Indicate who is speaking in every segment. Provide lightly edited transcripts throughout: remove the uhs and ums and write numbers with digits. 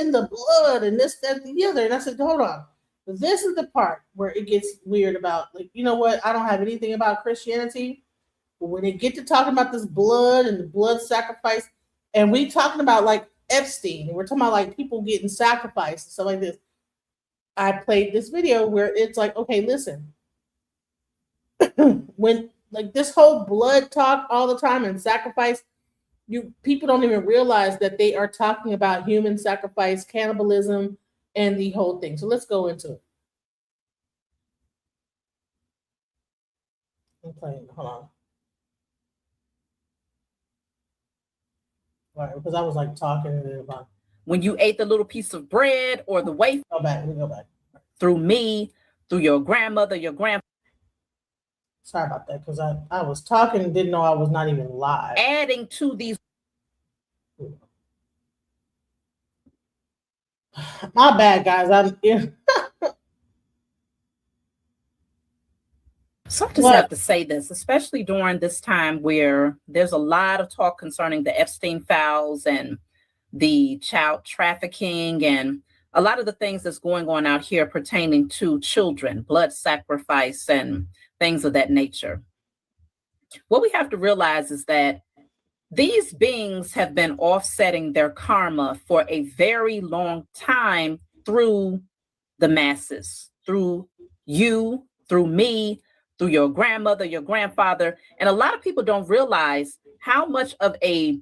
Speaker 1: in the blood and this, that, and the other. And I said, hold on. This is the part where it gets weird about, like, you know what? I don't have anything about Christianity. But when they get to talking about this blood and the blood sacrifice, and we talking about like Epstein, and we're talking about like people getting sacrificed and stuff like this. I played this video where it's like, okay, listen. When like this whole blood talk all the time and sacrifice, people don't even realize that they are talking about human sacrifice, cannibalism, and the whole thing. So let's go into it. I'm playing. Hold on. All right, because I was like talking and about
Speaker 2: when you ate the little piece of bread or the wafer.
Speaker 1: Go back. We go back.
Speaker 2: Through me, through your grandmother, your grandfather.
Speaker 1: Sorry about that, because I was talking and didn't know I was not even live.
Speaker 2: Adding to these.
Speaker 1: My bad, guys.
Speaker 2: So I just have to say this, especially during this time where there's a lot of talk concerning the Epstein files and the child trafficking and a lot of the things that's going on out here pertaining to children, blood sacrifice, and things of that nature. What we have to realize is that these beings have been offsetting their karma for a very long time through the masses, through you, through me, through your grandmother, your grandfather. And a lot of people don't realize how much of a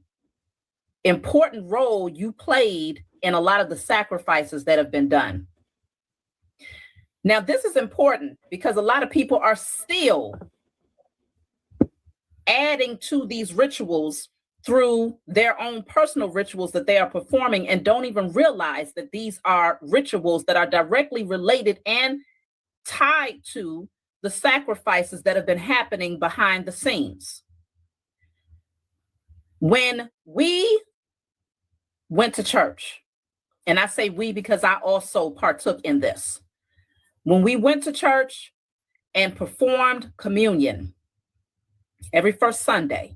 Speaker 2: important role you played in a lot of the sacrifices that have been done. Now, this is important because a lot of people are still adding to these rituals through their own personal rituals that they are performing and don't even realize that these are rituals that are directly related and tied to the sacrifices that have been happening behind the scenes. When we went to church, and I say we because I also partook in this. When we went to church and performed communion every first Sunday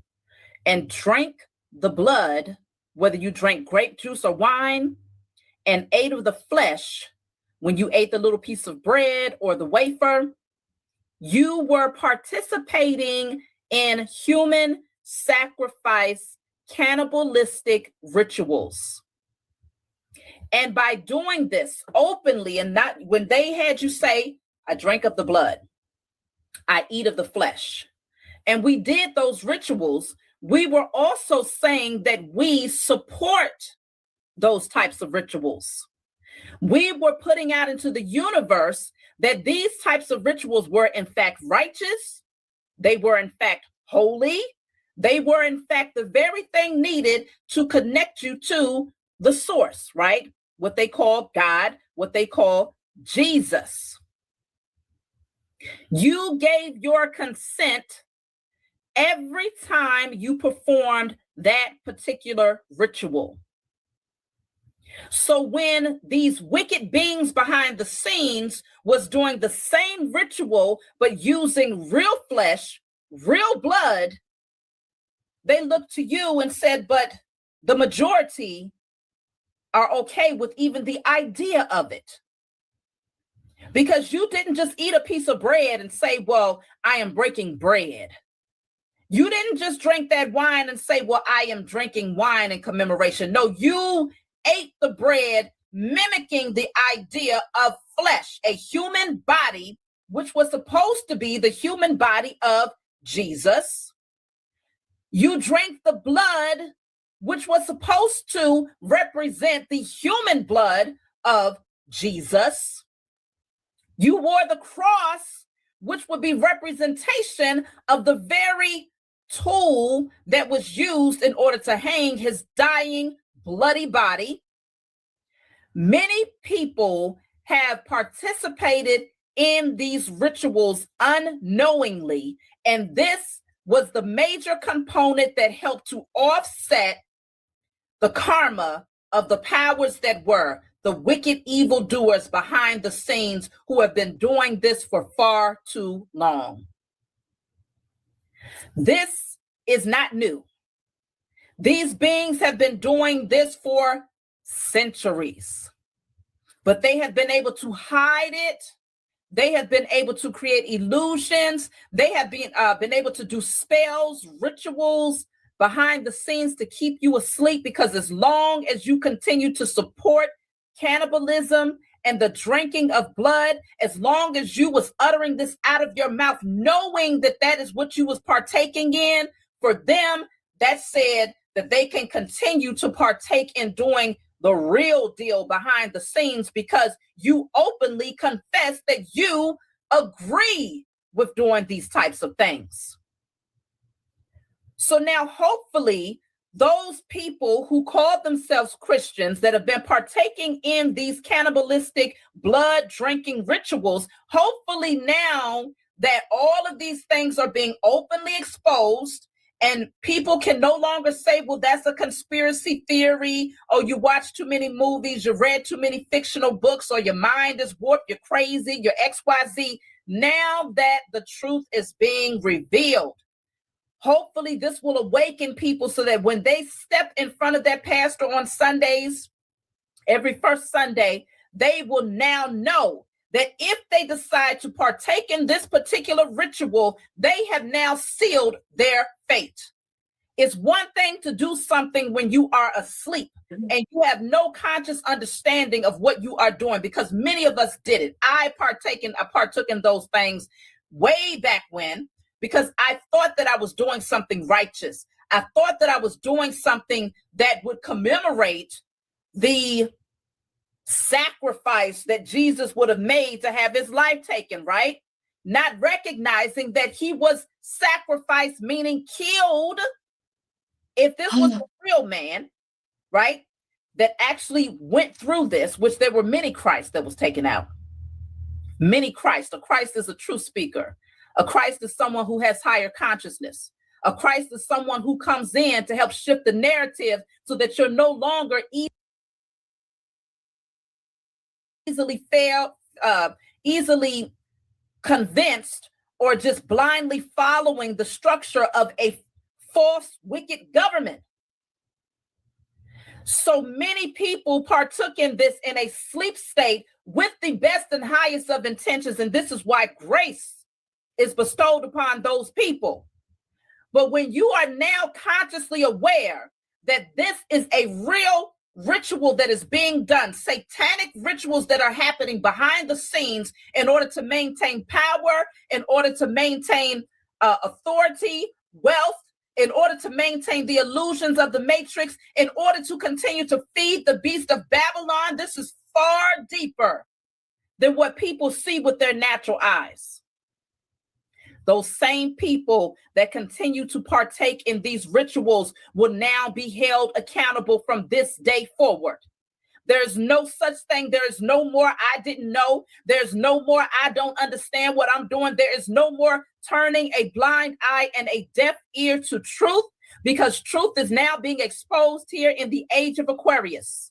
Speaker 2: and drank the blood, whether you drank grape juice or wine, and ate of the flesh, when you ate the little piece of bread or the wafer, you were participating in human sacrifice, cannibalistic rituals. And by doing this openly and not when they had you say, I drank of the blood, I eat of the flesh, and we did those rituals, we were also saying that we support those types of rituals. We were putting out into the universe that these types of rituals were in fact righteous. They were in fact holy. They were in fact the very thing needed to connect you to the source, right? What they call God, what they call Jesus. You gave your consent every time you performed that particular ritual. So when these wicked beings behind the scenes was doing the same ritual, but using real flesh, real blood, they looked to you and said, but the majority are okay with even the idea of it. Because you didn't just eat a piece of bread and say, well, I am breaking bread. You didn't just drink that wine and say, well, I am drinking wine in commemoration. No, you ate the bread mimicking the idea of flesh, a human body, which was supposed to be the human body of Jesus. You drank the blood, which was supposed to represent the human blood of Jesus. You wore the cross, which would be representation of the very tool that was used in order to hang his dying, bloody body. Many people have participated in these rituals unknowingly, and this was the major component that helped to offset the karma of the powers that were, the wicked evildoers behind the scenes who have been doing this for far too long. This is not new. These beings have been doing this for centuries. But they have been able to hide it. They have been able to create illusions. They have been able to do spells, rituals behind the scenes to keep you asleep, because as long as you continue to support cannibalism and the drinking of blood, as long as you was uttering this out of your mouth, knowing that that is what you was partaking in, for them, that said that they can continue to partake in doing the real deal behind the scenes, because you openly confess that you agree with doing these types of things. So now, hopefully, those people who call themselves Christians that have been partaking in these cannibalistic blood drinking rituals, hopefully now that all of these things are being openly exposed, and people can no longer say, well, that's a conspiracy theory, or you watch too many movies, you read too many fictional books, or your mind is warped, you're crazy, you're XYZ. Now that the truth is being revealed, hopefully this will awaken people so that when they step in front of that pastor on Sundays, every first Sunday, they will now know that if they decide to partake in this particular ritual, they have now sealed their fate. It's one thing to do something when you are asleep and you have no conscious understanding of what you are doing, because many of us did it. I partook in those things way back when, because I thought that I was doing something righteous. I thought that I was doing something that would commemorate the sacrifice that Jesus would have made to have his life taken, right? Not recognizing that he was sacrificed, meaning killed. If this was a real man, right, that actually went through this, which there were many Christs that was taken out. Many Christ. A Christ is a true speaker. A Christ is someone who has higher consciousness. A Christ is someone who comes in to help shift the narrative so that you're no longer easily convinced or just blindly following the structure of a false, wicked government. So many people partook in this in a sleep state with the best and highest of intentions, and this is why grace is bestowed upon those people. But when you are now consciously aware that this is a real ritual that is being done, satanic rituals that are happening behind the scenes in order to maintain power, in order to maintain authority, wealth, in order to maintain the illusions of the matrix, in order to continue to feed the beast of Babylon, this is far deeper than what people see with their natural eyes. Those same people that continue to partake in these rituals will now be held accountable from this day forward. There's no such thing. There is no more I didn't know. There's no more I don't understand what I'm doing. There is no more turning a blind eye and a deaf ear to truth, because truth is now being exposed here in the age of Aquarius.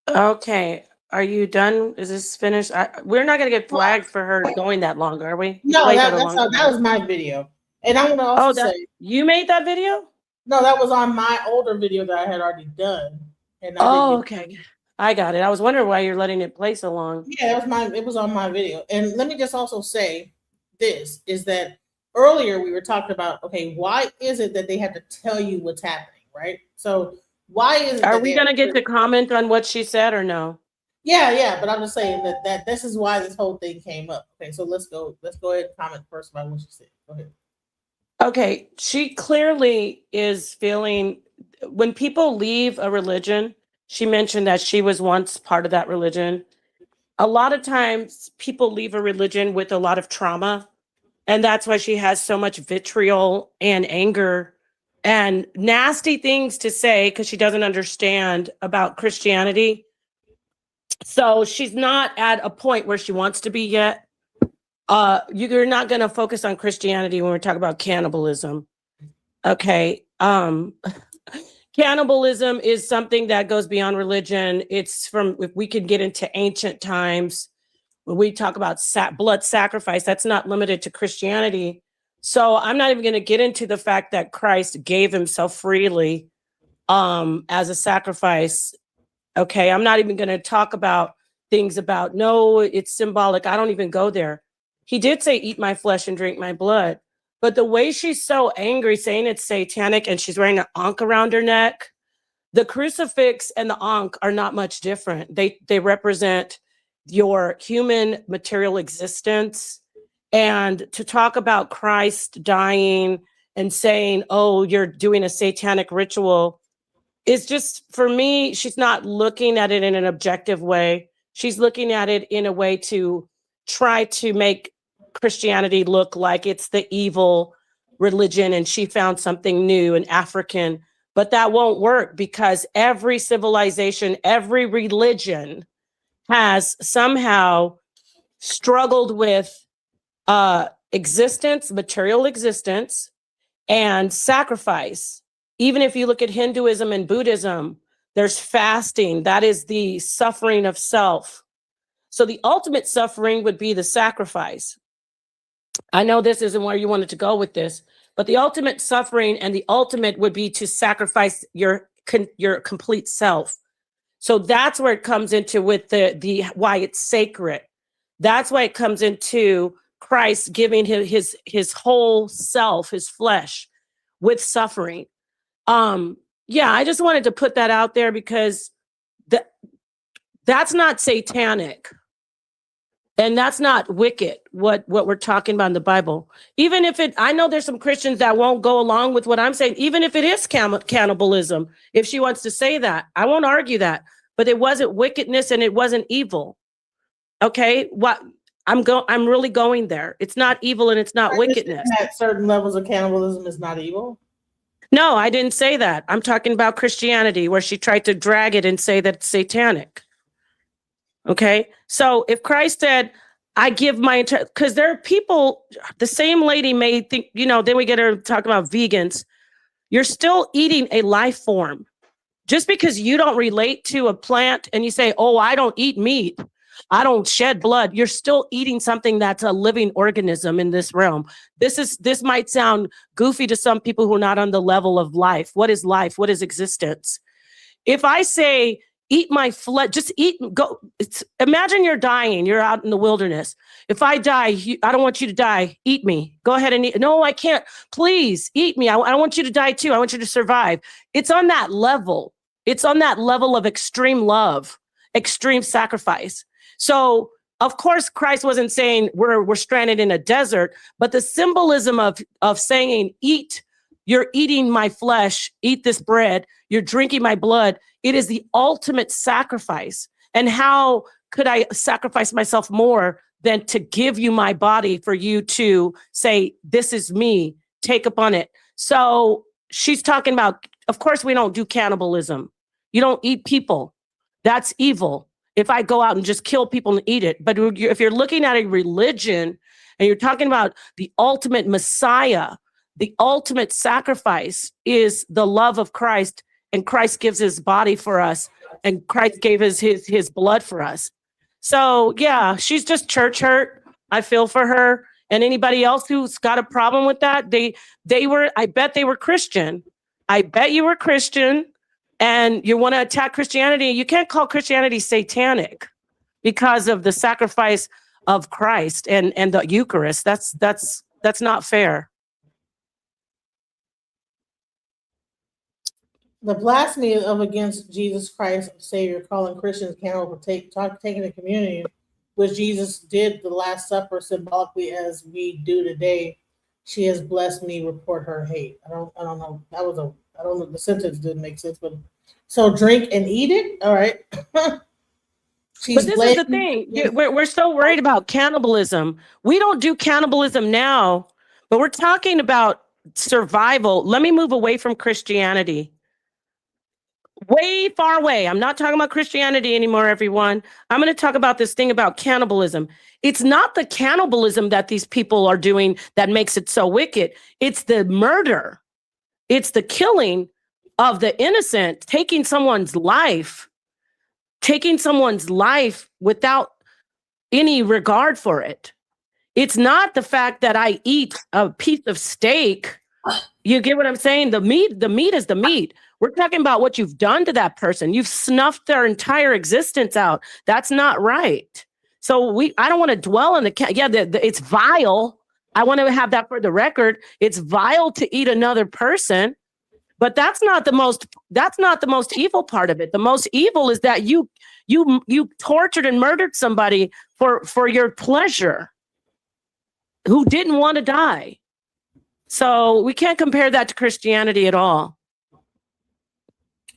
Speaker 3: Okay. Are you done? Is this finished? We're not going to get flagged for her going that long, are we?
Speaker 1: No, that was my video. And I'm going to also say,
Speaker 3: you made that video?
Speaker 1: No, that was on my older video that I had already done. And
Speaker 3: okay. I got it. I was wondering why you're letting it play so long.
Speaker 1: Yeah, it was on my video. And let me just also say this, is that earlier we were talking about, okay, why is it that they have to tell you what's happening, right? So why is it?
Speaker 3: Are we going to get to comment on what she said or no?
Speaker 1: Yeah, but I'm just saying that this is why this whole thing came up. Okay, so let's go ahead and comment first about what she said. Go ahead.
Speaker 3: Okay, she clearly is feeling, when people leave a religion, she mentioned that she was once part of that religion. A lot of times people leave a religion with a lot of trauma, and that's why she has so much vitriol and anger and nasty things to say, because she doesn't understand about Christianity. So she's not at a point where she wants to be yet. You're not going to focus on Christianity when we're talking about cannibalism. Okay. Cannibalism is something that goes beyond religion. It's from, if we could get into ancient times, when we talk about blood sacrifice, that's not limited to Christianity. So I'm not even going to get into the fact that Christ gave himself freely as a sacrifice. Okay, I'm not even going to talk about things about, no, it's symbolic. I don't even go there. He did say, eat my flesh and drink my blood. But the way she's so angry, saying it's satanic, and she's wearing an ankh around her neck, the crucifix and the ankh are not much different. They represent your human material existence. And to talk about Christ dying and saying, oh, you're doing a satanic ritual, is just, for me, she's not looking at it in an objective way. She's looking at it in a way to try to make Christianity look like it's the evil religion and she found something new and African. But that won't work, because every civilization, every religion has somehow struggled with existence, material existence, and sacrifice. Even if you look at Hinduism and Buddhism, there's fasting. That is the suffering of self. So the ultimate suffering would be the sacrifice. I know this isn't where you wanted to go with this, but the ultimate suffering and the ultimate would be to sacrifice your complete self. So that's where it comes into with the why it's sacred. That's why it comes into Christ giving his whole self, his flesh, with suffering. Yeah, I just wanted to put that out there, because that's not satanic. And that's not wicked, what we're talking about in the Bible. Even if I know there's some Christians that won't go along with what I'm saying, even if it is cannibalism, if she wants to say that, I won't argue that. But it wasn't wickedness and it wasn't evil. Okay, I'm really going there. It's not evil and it's not wickedness.
Speaker 1: At certain levels of cannibalism is not evil.
Speaker 3: No, I didn't say that. I'm talking about Christianity, where she tried to drag it and say that it's satanic. Okay, so if Christ said, I give my, because there are people, the same lady may think, then we get her talking about vegans. You're still eating a life form. Just because you don't relate to a plant and you say, oh, I don't eat meat, I don't shed blood, you're still eating something that's a living organism in this realm. This might sound goofy to some people who are not on the level of life. What is life? What is existence? If I say, eat my flesh, just eat, go. Imagine you're dying, you're out in the wilderness. If I die, I don't want you to die, eat me. Go ahead and eat. No, I can't. Please eat me. I want you to die too. I want you to survive. It's on that level. It's on that level of extreme love, extreme sacrifice. So, of course, Christ wasn't saying we're stranded in a desert, but the symbolism of saying, eat, you're eating my flesh, eat this bread, you're drinking my blood. It is the ultimate sacrifice. And how could I sacrifice myself more than to give you my body for you to say, this is me, take upon it. So she's talking about, of course, we don't do cannibalism. You don't eat people. That's evil. If I go out and just kill people and eat it. But if you're looking at a religion and you're talking about the ultimate Messiah, the ultimate sacrifice is the love of Christ, and Christ gives his body for us, and Christ gave his blood for us. So yeah, she's just church hurt. I feel for her. And anybody else who's got a problem with that, I bet they were Christian. I bet you were Christian. And you want to attack Christianity, you can't call Christianity satanic because of the sacrifice of Christ and the Eucharist. That's not fair.
Speaker 1: The blasphemy of against Jesus Christ, Savior, calling Christians cannibal for taking the communion, which Jesus did the Last Supper symbolically as we do today. She has blessed me, report her hate. I don't know. I don't know. The sentence didn't make sense, but so drink and eat it. All right.
Speaker 3: But this is the thing. We're so worried about cannibalism. We don't do cannibalism now, but we're talking about survival. Let me move away from Christianity. Way far away. I'm not talking about Christianity anymore, everyone. I'm going to talk about this thing about cannibalism. It's not the cannibalism that these people are doing that makes it so wicked. It's the murder. It's the killing of the innocent, taking someone's life without any regard for it. It's not the fact that I eat a piece of steak. You get what I'm saying? The meat is the meat. We're talking about what you've done to that person. You've snuffed their entire existence out. That's not right. So I don't want to dwell on it's vile. I want to have that for the record. It's vile to eat another person, but that's not the most evil part of it. The most evil is that you tortured and murdered somebody for your pleasure who didn't want to die. So we can't compare that to Christianity at all.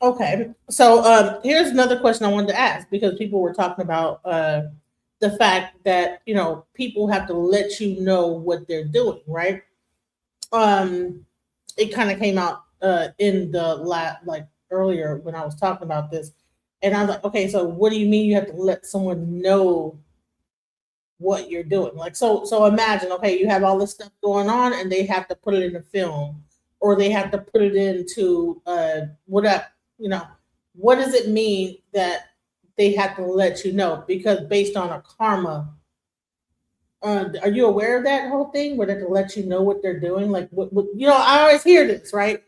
Speaker 1: Okay. So here's another question I wanted to ask, because people were talking about the fact that, people have to let you know what they're doing, right? It kind of came out in the earlier when I was talking about this. And I was like, okay, so what do you mean you have to let someone know what you're doing? Like, so imagine, okay, you have all this stuff going on and they have to put it in a film, or they have to put it into what does it mean that they have to let you know? Because based on a karma, are you aware of that whole thing where they have to let you know what they're doing? Like, what I always hear this, right?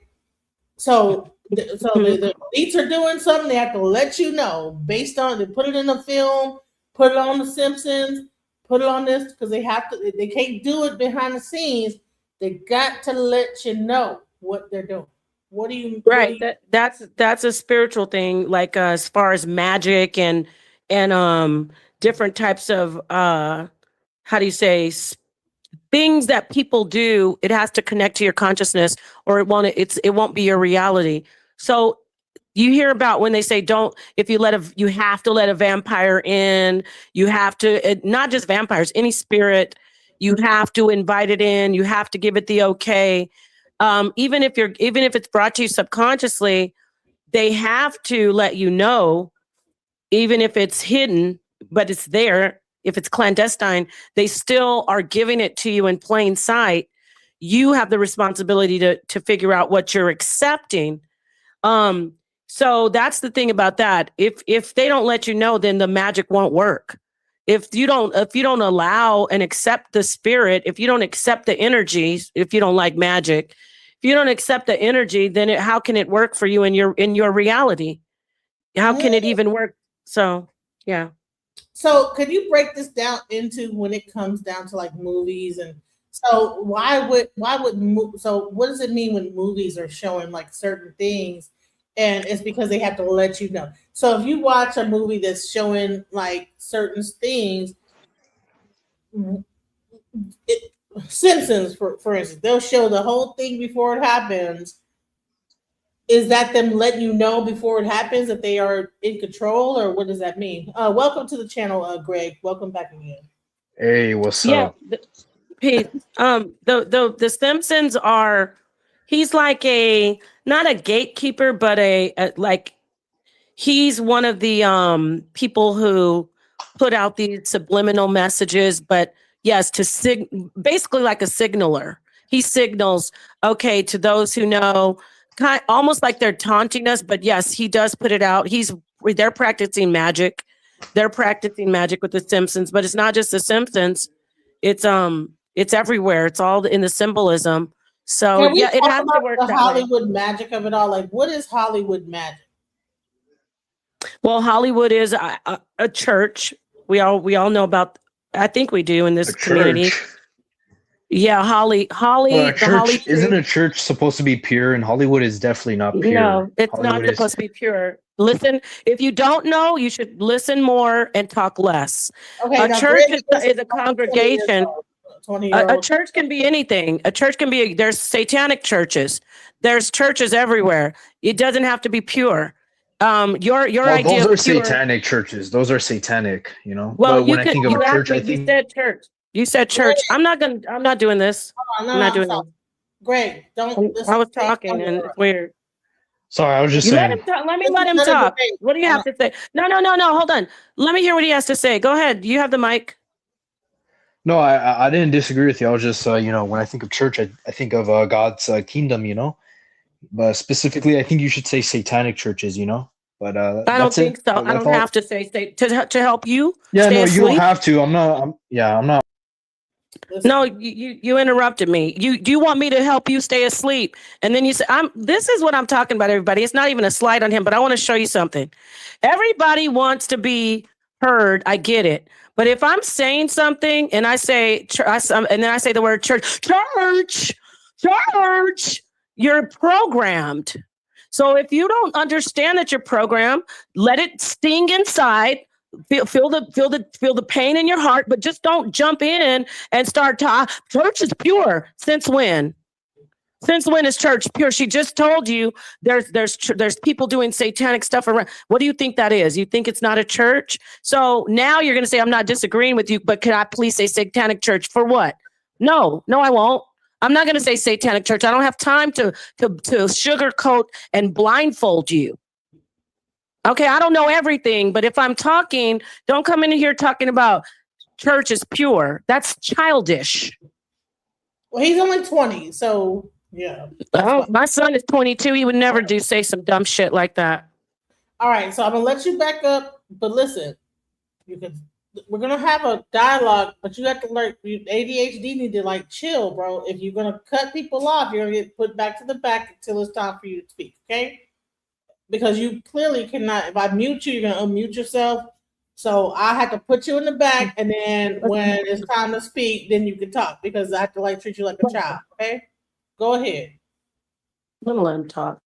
Speaker 1: So the elites are doing something, they have to let you know based on, they put it in a film, put it on The Simpsons, put it on this, because they can't do it behind the scenes. They got to let you know what they're doing. What do you
Speaker 3: right? That's a spiritual thing, like as far as magic and different types of how do you say, things that people do. It has to connect to your consciousness, or it won't be your reality. So you hear about when they say you have to let a vampire in. You have to, not just vampires, any spirit, you have to invite it in. You have to give it the okay. Even if it's brought to you subconsciously, they have to let you know, even if it's hidden, but it's there. If it's clandestine, they still are giving it to you in plain sight. You have the responsibility to figure out what you're accepting. So that's the thing about that. If they don't let you know, then the magic won't work. If you don't allow and accept the spirit, if you don't accept the energies, if you don't like magic, if you don't accept the energy, then how can it work for you in your reality? How can it even work? So, yeah.
Speaker 1: So could you break this down into when it comes down to like movies? And so so what does it mean when movies are showing like certain things, and it's because they have to let you know? So if you watch a movie that's showing like certain things, Simpsons, for instance, they'll show the whole thing before it happens. Is that them letting you know before it happens that they are in control, or what does that mean? Welcome to the channel, Greg. Welcome back again.
Speaker 4: Hey, what's up?
Speaker 3: Pete, the Simpsons are, he's like not a gatekeeper, but he's one of the people who put out these subliminal messages, but yes, basically like a signaler. He signals, okay, to those who know, almost like they're taunting us, but yes, he does put it out. They're practicing magic. They're practicing magic with the Simpsons, but it's not just the Simpsons. It's everywhere. It's all in the symbolism. So yeah, it has to work.
Speaker 1: The Hollywood magic of it all. Like, what is Hollywood magic?
Speaker 3: Well, Hollywood is a church. We all know about. I think we do in this community. Yeah, Holly.
Speaker 4: Well, isn't a church supposed to be pure? And Hollywood is definitely not pure.
Speaker 3: No, it's not supposed to be pure. Listen, if you don't know, you should listen more and talk less. Okay, a church is a congregation. A church can be anything. A church can be. There's satanic churches. There's churches everywhere. It doesn't have to be pure. Your idea.
Speaker 4: Those are satanic churches. Those are satanic. Well,
Speaker 3: but when I think of a church, I think you said church. You said church. I'm not doing this. I'm not doing this.
Speaker 1: Greg, don't.
Speaker 3: I was talking and it's weird.
Speaker 4: Sorry, I was just saying.
Speaker 3: Let me let him talk. What do you have to say? No. Hold on. Let me hear what he has to say. Go ahead. You have the mic.
Speaker 4: No, I didn't disagree with you. I was just, when I think of church, I think of God's kingdom, But specifically, I think you should say satanic churches, But
Speaker 3: I don't think so. I don't have to say to help you.
Speaker 4: Yeah, no, you don't have to. I'm not.
Speaker 1: Listen.
Speaker 3: No, you interrupted me. Do you want me to help you stay asleep? And then you say, this is what I'm talking about, everybody. It's not even a slight on him, but I want to show you something. Everybody wants to be heard. I get it. But if I'm saying something and I say, and then I say the word church, you're programmed. So if you don't understand that you're programmed, let it sting inside. Feel the pain in your heart, but just don't jump in and start church is pure. Since when? Since when is church pure? She just told you there's people doing satanic stuff around. What do you think that is? You think it's not a church? So now you're going to say, I'm not disagreeing with you, but can I please say satanic church for what? No, I won't. I'm not going to say satanic church. I don't have time to sugarcoat and blindfold you. Okay, I don't know everything, but if I'm talking, don't come in here talking about church is pure. That's childish.
Speaker 1: Well, he's only 20, so yeah.
Speaker 3: Oh, my son is 22. He would never say some dumb shit like that.
Speaker 1: All right, so I'm gonna let you back up, but listen, we're gonna have a dialogue, but you have to learn. ADHD need to like chill, bro. If you're gonna cut people off, you're gonna get put back to the back until it's time for you to speak. Okay. Because you clearly cannot, if I mute you, you're going to unmute yourself. So I have to put you in the back, and then when it's time to speak, then you can talk, because I have to like treat you like a child. Okay? Go ahead.
Speaker 3: I'm gonna let him talk.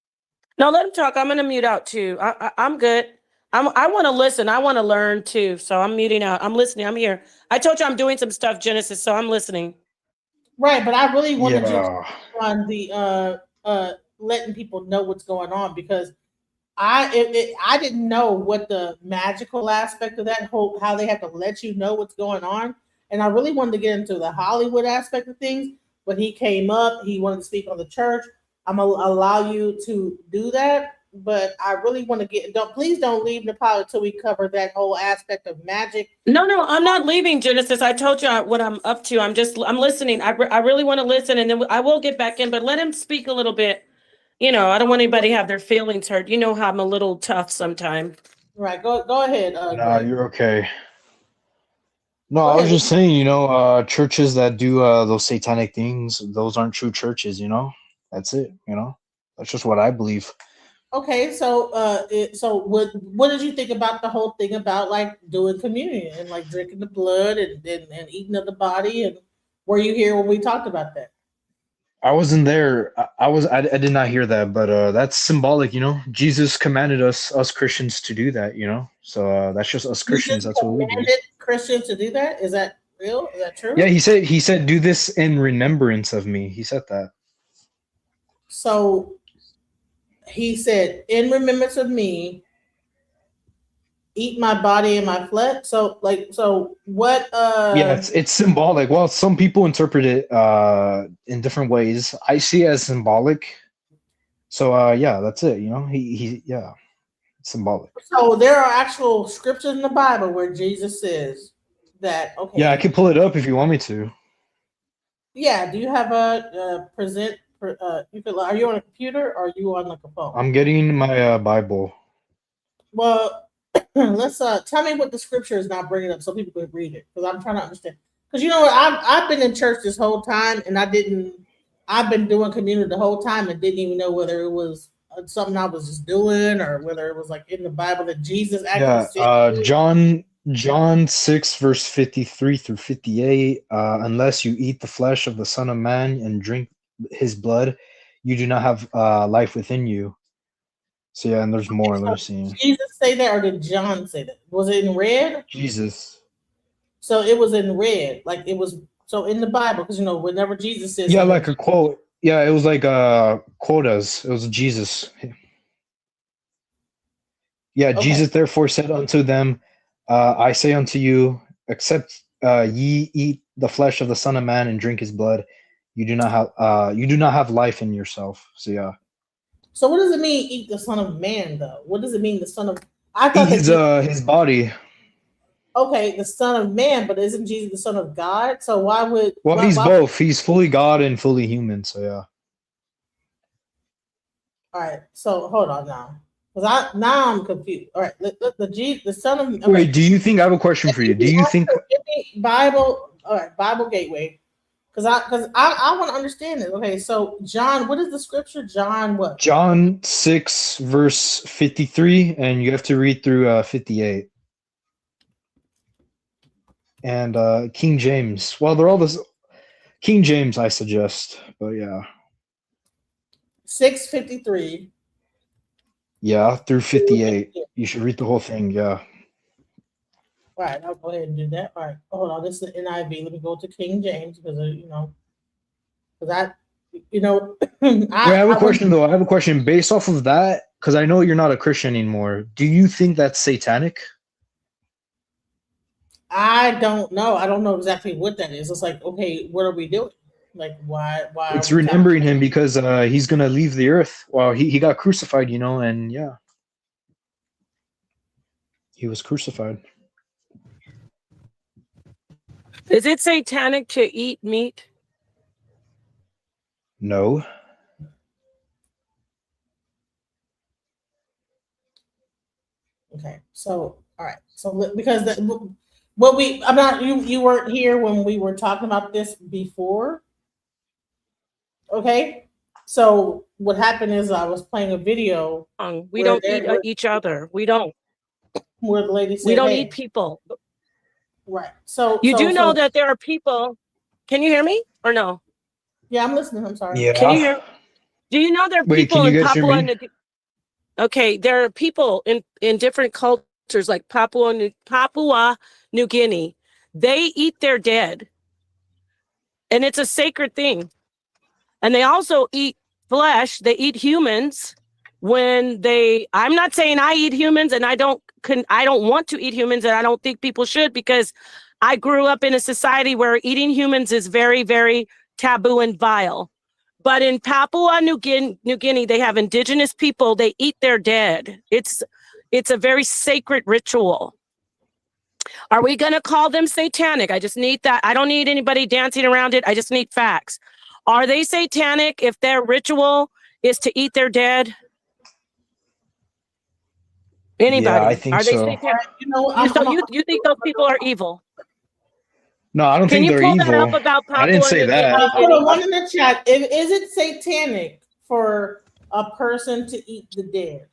Speaker 3: No, let him talk. I'm going to mute out too. I'm good. I want to listen. I want to learn too. So I'm muting out. I'm listening. I'm here. I told you I'm doing some stuff, Genesis, so I'm listening.
Speaker 1: Right, but I really wanted you to on the letting people know what's going on, because I didn't know what the magical aspect of that whole, how they have to let you know what's going on. And I really wanted to get into the Hollywood aspect of things, but he came up, he wanted to speak on the church. I'm gonna allow you to do that, but I really want to please don't leave Nepal until we cover that whole aspect of magic.
Speaker 3: No, I'm not leaving, Genesis. I told you what I'm up to. I'm listening. I really want to listen, and then I will get back in, but let him speak a little bit. I don't want anybody to have their feelings hurt. You know how I'm a little tough sometimes.
Speaker 1: Right. Go ahead.
Speaker 4: No, you're okay. No, I was just saying, churches that do those satanic things, those aren't true churches, That's it, That's just what I believe.
Speaker 1: Okay, so what did you think about the whole thing about like doing communion and like drinking the blood and eating of the body? And were you here when we talked about that?
Speaker 4: I wasn't there. I did not hear that, but that's symbolic, Jesus commanded us Christians to do that, So that's just us Christians. That's what we do.
Speaker 1: Christians to do that? Is that real? Is that true?
Speaker 4: Yeah, he said, do this in remembrance of me. He said that.
Speaker 1: So he said, in remembrance of me, eat my body and my flesh. So what?
Speaker 4: Yeah, it's symbolic. Well, some people interpret it in different ways. I see it as symbolic. So yeah, that's it. It's symbolic.
Speaker 1: So there are actual scriptures in the Bible where Jesus says that. Okay.
Speaker 4: Yeah, I can pull it up if you want me to.
Speaker 1: Yeah. Do you have a present? Are you on a computer or are you on like a phone?
Speaker 4: I'm getting my Bible.
Speaker 1: Well, let's tell me what the scripture is now bringing up so people can read it, because I'm trying to understand. Because you know what, I've been in church this whole time, and I've been doing community the whole time and didn't even know whether it was something I was just doing or whether it was like in the Bible that Jesus actually said. John 6 verse 53 through 58. Unless you eat the flesh of the Son of Man and drink his blood, you do not have life within you. So yeah, and there's more. Let's see. Did Jesus say that, or did John say that? Was it in red? Jesus. So it was in red, like it was. So in the Bible, because whenever Jesus says, yeah, like a quote. Yeah, it was like quotas. It was Jesus. Yeah, okay. Jesus therefore said unto them, I say unto you, except ye eat the flesh of the Son of Man and drink his blood, you do not have life in yourself. So yeah. So what does it mean, eat the Son of Man, though? What does it mean, the Son of? I thought his body. Okay, the Son of Man, but isn't Jesus the Son of God? So why would? Well, he's both. He's fully God and fully human. So yeah. All right. So hold on now, because I'm confused. All right, the Son of. Okay. Wait, do you think I have a question for you? Do you think Bible? All right, Bible Gateway. Because I want to understand it. Okay, so John, what is the scripture? John what?
Speaker 4: John 6, verse 53, and you have to read through 58. And King James. Well, they're all this. King James, I suggest. But yeah.
Speaker 1: 6:53.
Speaker 4: Yeah, through 58. You should read the whole thing. Yeah.
Speaker 1: All right, I'll go ahead and do that. All right, hold on. This is the NIV. Let me go to King James because because
Speaker 4: Wait, I have a question though. I have a question based off of that because I know you're not a Christian anymore. Do you think that's satanic?
Speaker 1: I don't know. I don't know exactly what that is. It's like, okay, what are we doing? Like, why?
Speaker 4: It's
Speaker 1: are we
Speaker 4: remembering him because he's gonna leave the earth. Well, he got crucified, and yeah, he was crucified.
Speaker 3: Is it satanic to eat meat?
Speaker 4: No.
Speaker 1: Okay, so all right, so because you weren't here when we were talking about this before. Okay, so what happened is I was playing a video
Speaker 3: We
Speaker 1: Where
Speaker 3: don't
Speaker 1: there-
Speaker 3: eat
Speaker 1: where-
Speaker 3: each other. We don't.
Speaker 1: where the lady said,
Speaker 3: We don't
Speaker 1: "Hey,"
Speaker 3: eat people.
Speaker 1: right. So
Speaker 3: You
Speaker 1: so-
Speaker 3: do know
Speaker 1: so-
Speaker 3: that there are people. Can you hear me or no?
Speaker 1: Yeah, I'm listening. I'm sorry.
Speaker 4: Yeah.
Speaker 3: Can you hear? Do you know there are
Speaker 4: Wait,
Speaker 3: people
Speaker 4: can you
Speaker 3: in
Speaker 4: guys hear
Speaker 3: Papua?
Speaker 4: me?
Speaker 3: Okay, there are people in different cultures like Papua New Guinea. They eat their dead, and it's a sacred thing. And they also eat flesh. They eat humans when they. I'm not saying I eat humans, and I don't want to eat humans, and I don't think people should because I grew up in a society where eating humans is very, very taboo and vile. But in Papua New Guinea, they have indigenous people. They eat their dead. It's a very sacred ritual. Are we going to call them satanic? I just need that. I don't need anybody dancing around it. I just need facts. Are they satanic if their ritual is to eat their dead? Anybody?
Speaker 4: I think
Speaker 3: are they
Speaker 4: so.
Speaker 3: satanic?
Speaker 1: I'm-
Speaker 3: So you think those people are evil?
Speaker 4: No, I don't
Speaker 3: Can
Speaker 4: think
Speaker 3: you
Speaker 4: they're
Speaker 3: pull that
Speaker 4: evil.
Speaker 3: up about Papua
Speaker 4: I didn't say
Speaker 3: New
Speaker 4: that.
Speaker 3: Guinea?
Speaker 1: Hold on, one in the chat. Is it satanic for a person to eat the dead?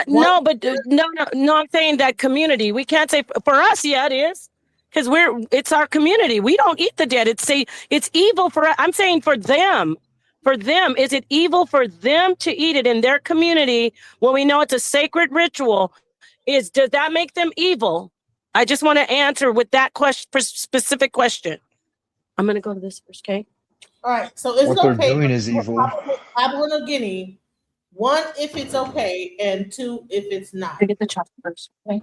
Speaker 3: No, but no. I'm saying that community. We can't say for us. Yeah, it is because it's our community. We don't eat the dead. It's evil for. I'm saying for them. For them, is it evil for them to eat it in their community when we know it's a sacred ritual? Does that make them evil? I just want to answer with that specific question. I'm going to go to this first, okay?
Speaker 1: All right. So is
Speaker 4: What
Speaker 1: it
Speaker 4: they're
Speaker 1: okay?
Speaker 4: doing
Speaker 1: for
Speaker 4: is evil.
Speaker 1: Papua New Guinea, one, if it's okay, and two, if it's not.
Speaker 3: I get the chocolate first, okay?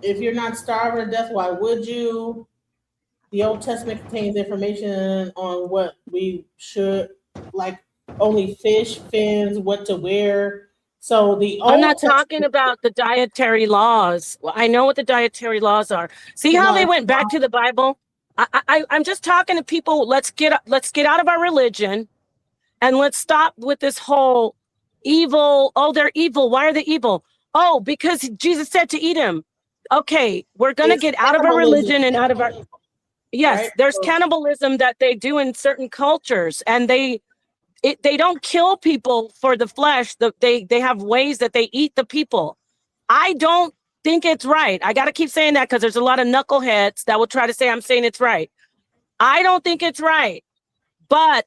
Speaker 1: If you're not starving to death, why would you? The Old Testament contains information on what we should, like only fish, fins, what to wear. So the Old
Speaker 3: I'm not talking
Speaker 1: Testament-
Speaker 3: about the dietary laws. Well, I know what the dietary laws are. See how they went back to the Bible? I'm just talking to people. Let's get out of our religion, and let's stop with this whole evil. Oh, they're evil. Why are they evil? Oh, because Jesus said to eat him. Okay, we're gonna
Speaker 1: It's
Speaker 3: get out of our
Speaker 1: cannibalism.
Speaker 3: religion and out of our. Yes,
Speaker 1: Right?
Speaker 3: there's
Speaker 1: So-
Speaker 3: cannibalism that they do in certain cultures, and they don't kill people for the flesh. They have ways that they eat the people. I don't think it's right. I got to keep saying that because there's a lot of knuckleheads that will try to say I'm saying it's right. I don't think it's right, but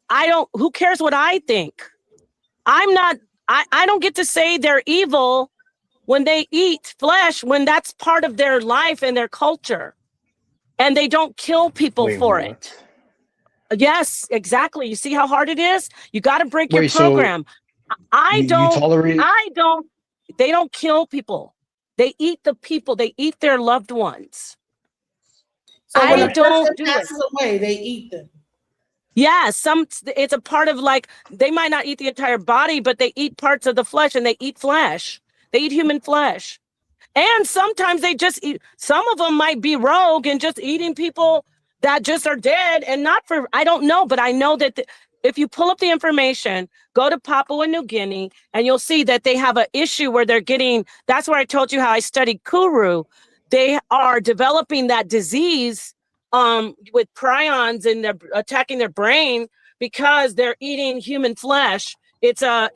Speaker 3: who cares what I think? I don't get to say they're evil when they eat flesh, when that's part of their life and their culture, and they don't kill people
Speaker 4: Wait,
Speaker 3: for
Speaker 4: what?
Speaker 3: it. Yes, exactly. You see how hard it is? You got to break your
Speaker 4: Wait, so
Speaker 3: program.
Speaker 4: You tolerate?
Speaker 3: They don't kill people. They eat the people. They eat their loved ones.
Speaker 1: So when
Speaker 3: I
Speaker 1: a
Speaker 3: don't
Speaker 1: person
Speaker 3: do it.
Speaker 1: passes away, they eat them.
Speaker 3: Yeah, it's a part of like, they might not eat the entire body, but they eat parts of the flesh and they eat flesh. They eat human flesh. And sometimes they just eat, some of them might be rogue and just eating people that just are dead and not for, I don't know, but I know that if you pull up the information, go to Papua New Guinea, and you'll see that they have an issue where they're getting, that's where I told you how I studied Kuru. they are developing that disease with prions and they're attacking their brain because they're eating human flesh. It's a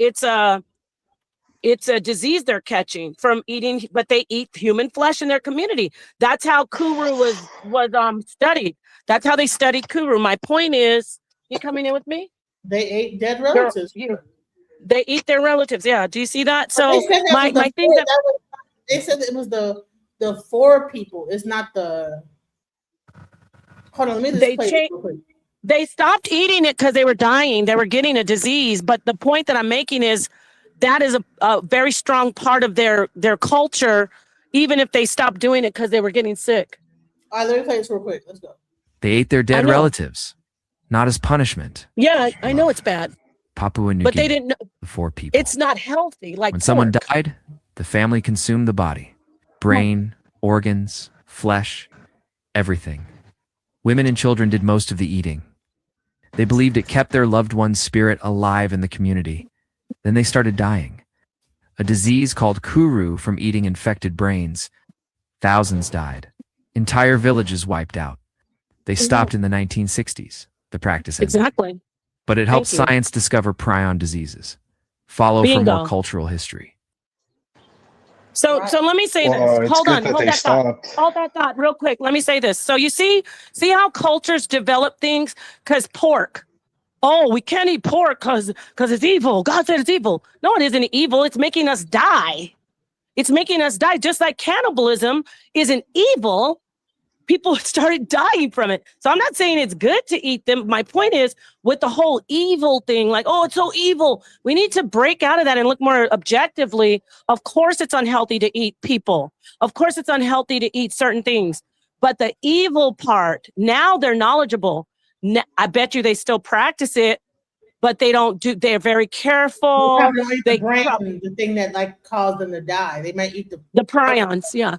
Speaker 3: disease they're catching from eating, but they eat human flesh in their community. That's how Kuru was studied. That's how they studied Kuru. My point is, you coming in with me?
Speaker 1: They ate dead relatives.
Speaker 3: They eat their relatives. Yeah. Do you see that? So
Speaker 1: They said that
Speaker 3: my
Speaker 1: was the
Speaker 3: thing
Speaker 1: four-
Speaker 3: that
Speaker 1: was- they said it was the four people. It's not the. Hold on, let me just
Speaker 3: They
Speaker 1: play
Speaker 3: cha-
Speaker 1: this real quick.
Speaker 3: they stopped eating it because they were dying. They were getting a disease. But the point that I'm making is that is a very strong part of their culture, even if they stopped doing it because they were getting sick.
Speaker 1: All right, let me play this real quick. Let's go.
Speaker 5: They ate their
Speaker 3: I
Speaker 5: dead
Speaker 3: know.
Speaker 5: relatives, not as punishment.
Speaker 3: Yeah, I know it's bad,
Speaker 5: Papua New
Speaker 3: but they
Speaker 5: Guinea,
Speaker 3: didn't know
Speaker 5: the 4 people.
Speaker 3: it's not healthy. Like
Speaker 5: When someone
Speaker 3: pork.
Speaker 5: died, the family consumed the body, brain, organs, flesh, everything. Women and children did most of the eating. They believed it kept their loved one's spirit alive in the community. Then they started dying. A disease called Kuru from eating infected brains. Thousands died. Entire villages wiped out. They stopped in the 1960s. The practice ended.
Speaker 3: Exactly.
Speaker 5: But it helped
Speaker 3: Thank you.
Speaker 5: science discover prion diseases. Follow for
Speaker 3: Bingo.
Speaker 5: more cultural history.
Speaker 3: So let me say this. Hold on, hold that thought. Hold that thought real quick. Let me say this. So you see how cultures develop things? Because pork. Oh, we can't eat pork because it's evil. God said it's evil. No, it isn't evil. It's making us die. It's making us die. Just like cannibalism isn't evil. People started dying from it. So I'm not saying it's good to eat them. My point is with the whole evil thing, like, oh, it's so evil. We need to break out of that and look more objectively. Of course, it's unhealthy to eat people. Of course, it's unhealthy to eat certain things. But the evil part, now they're knowledgeable. I bet you they still practice it, but they don't do, they're very careful.
Speaker 1: They probably eat
Speaker 3: They
Speaker 1: the brain, the thing that like caused them to die. They might eat
Speaker 3: the prions, yeah.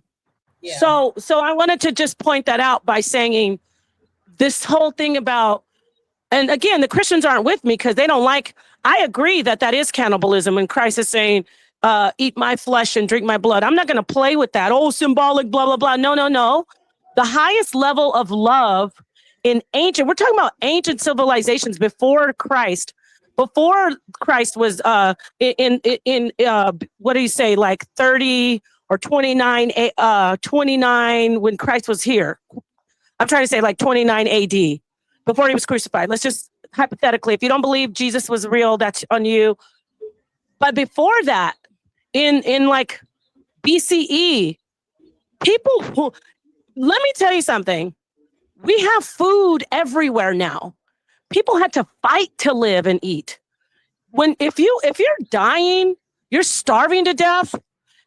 Speaker 1: yeah.
Speaker 3: So I wanted to just point that out by saying this whole thing about, and again, the Christians aren't with me because they don't like, I agree that is cannibalism when Christ is saying, eat my flesh and drink my blood. I'm not going to play with that. Oh, symbolic, blah, blah, blah. No. The highest level of love in we're talking about ancient civilizations before Christ. Before Christ was in what do you say, like 30 or 29 when Christ was here. I'm trying to say like 29 AD, before he was crucified. Let's just hypothetically, if you don't believe Jesus was real, that's on you. But before that, in like BCE, let me tell you something. We have food everywhere now. People had to fight to live and eat. If you're dying, you're starving to death,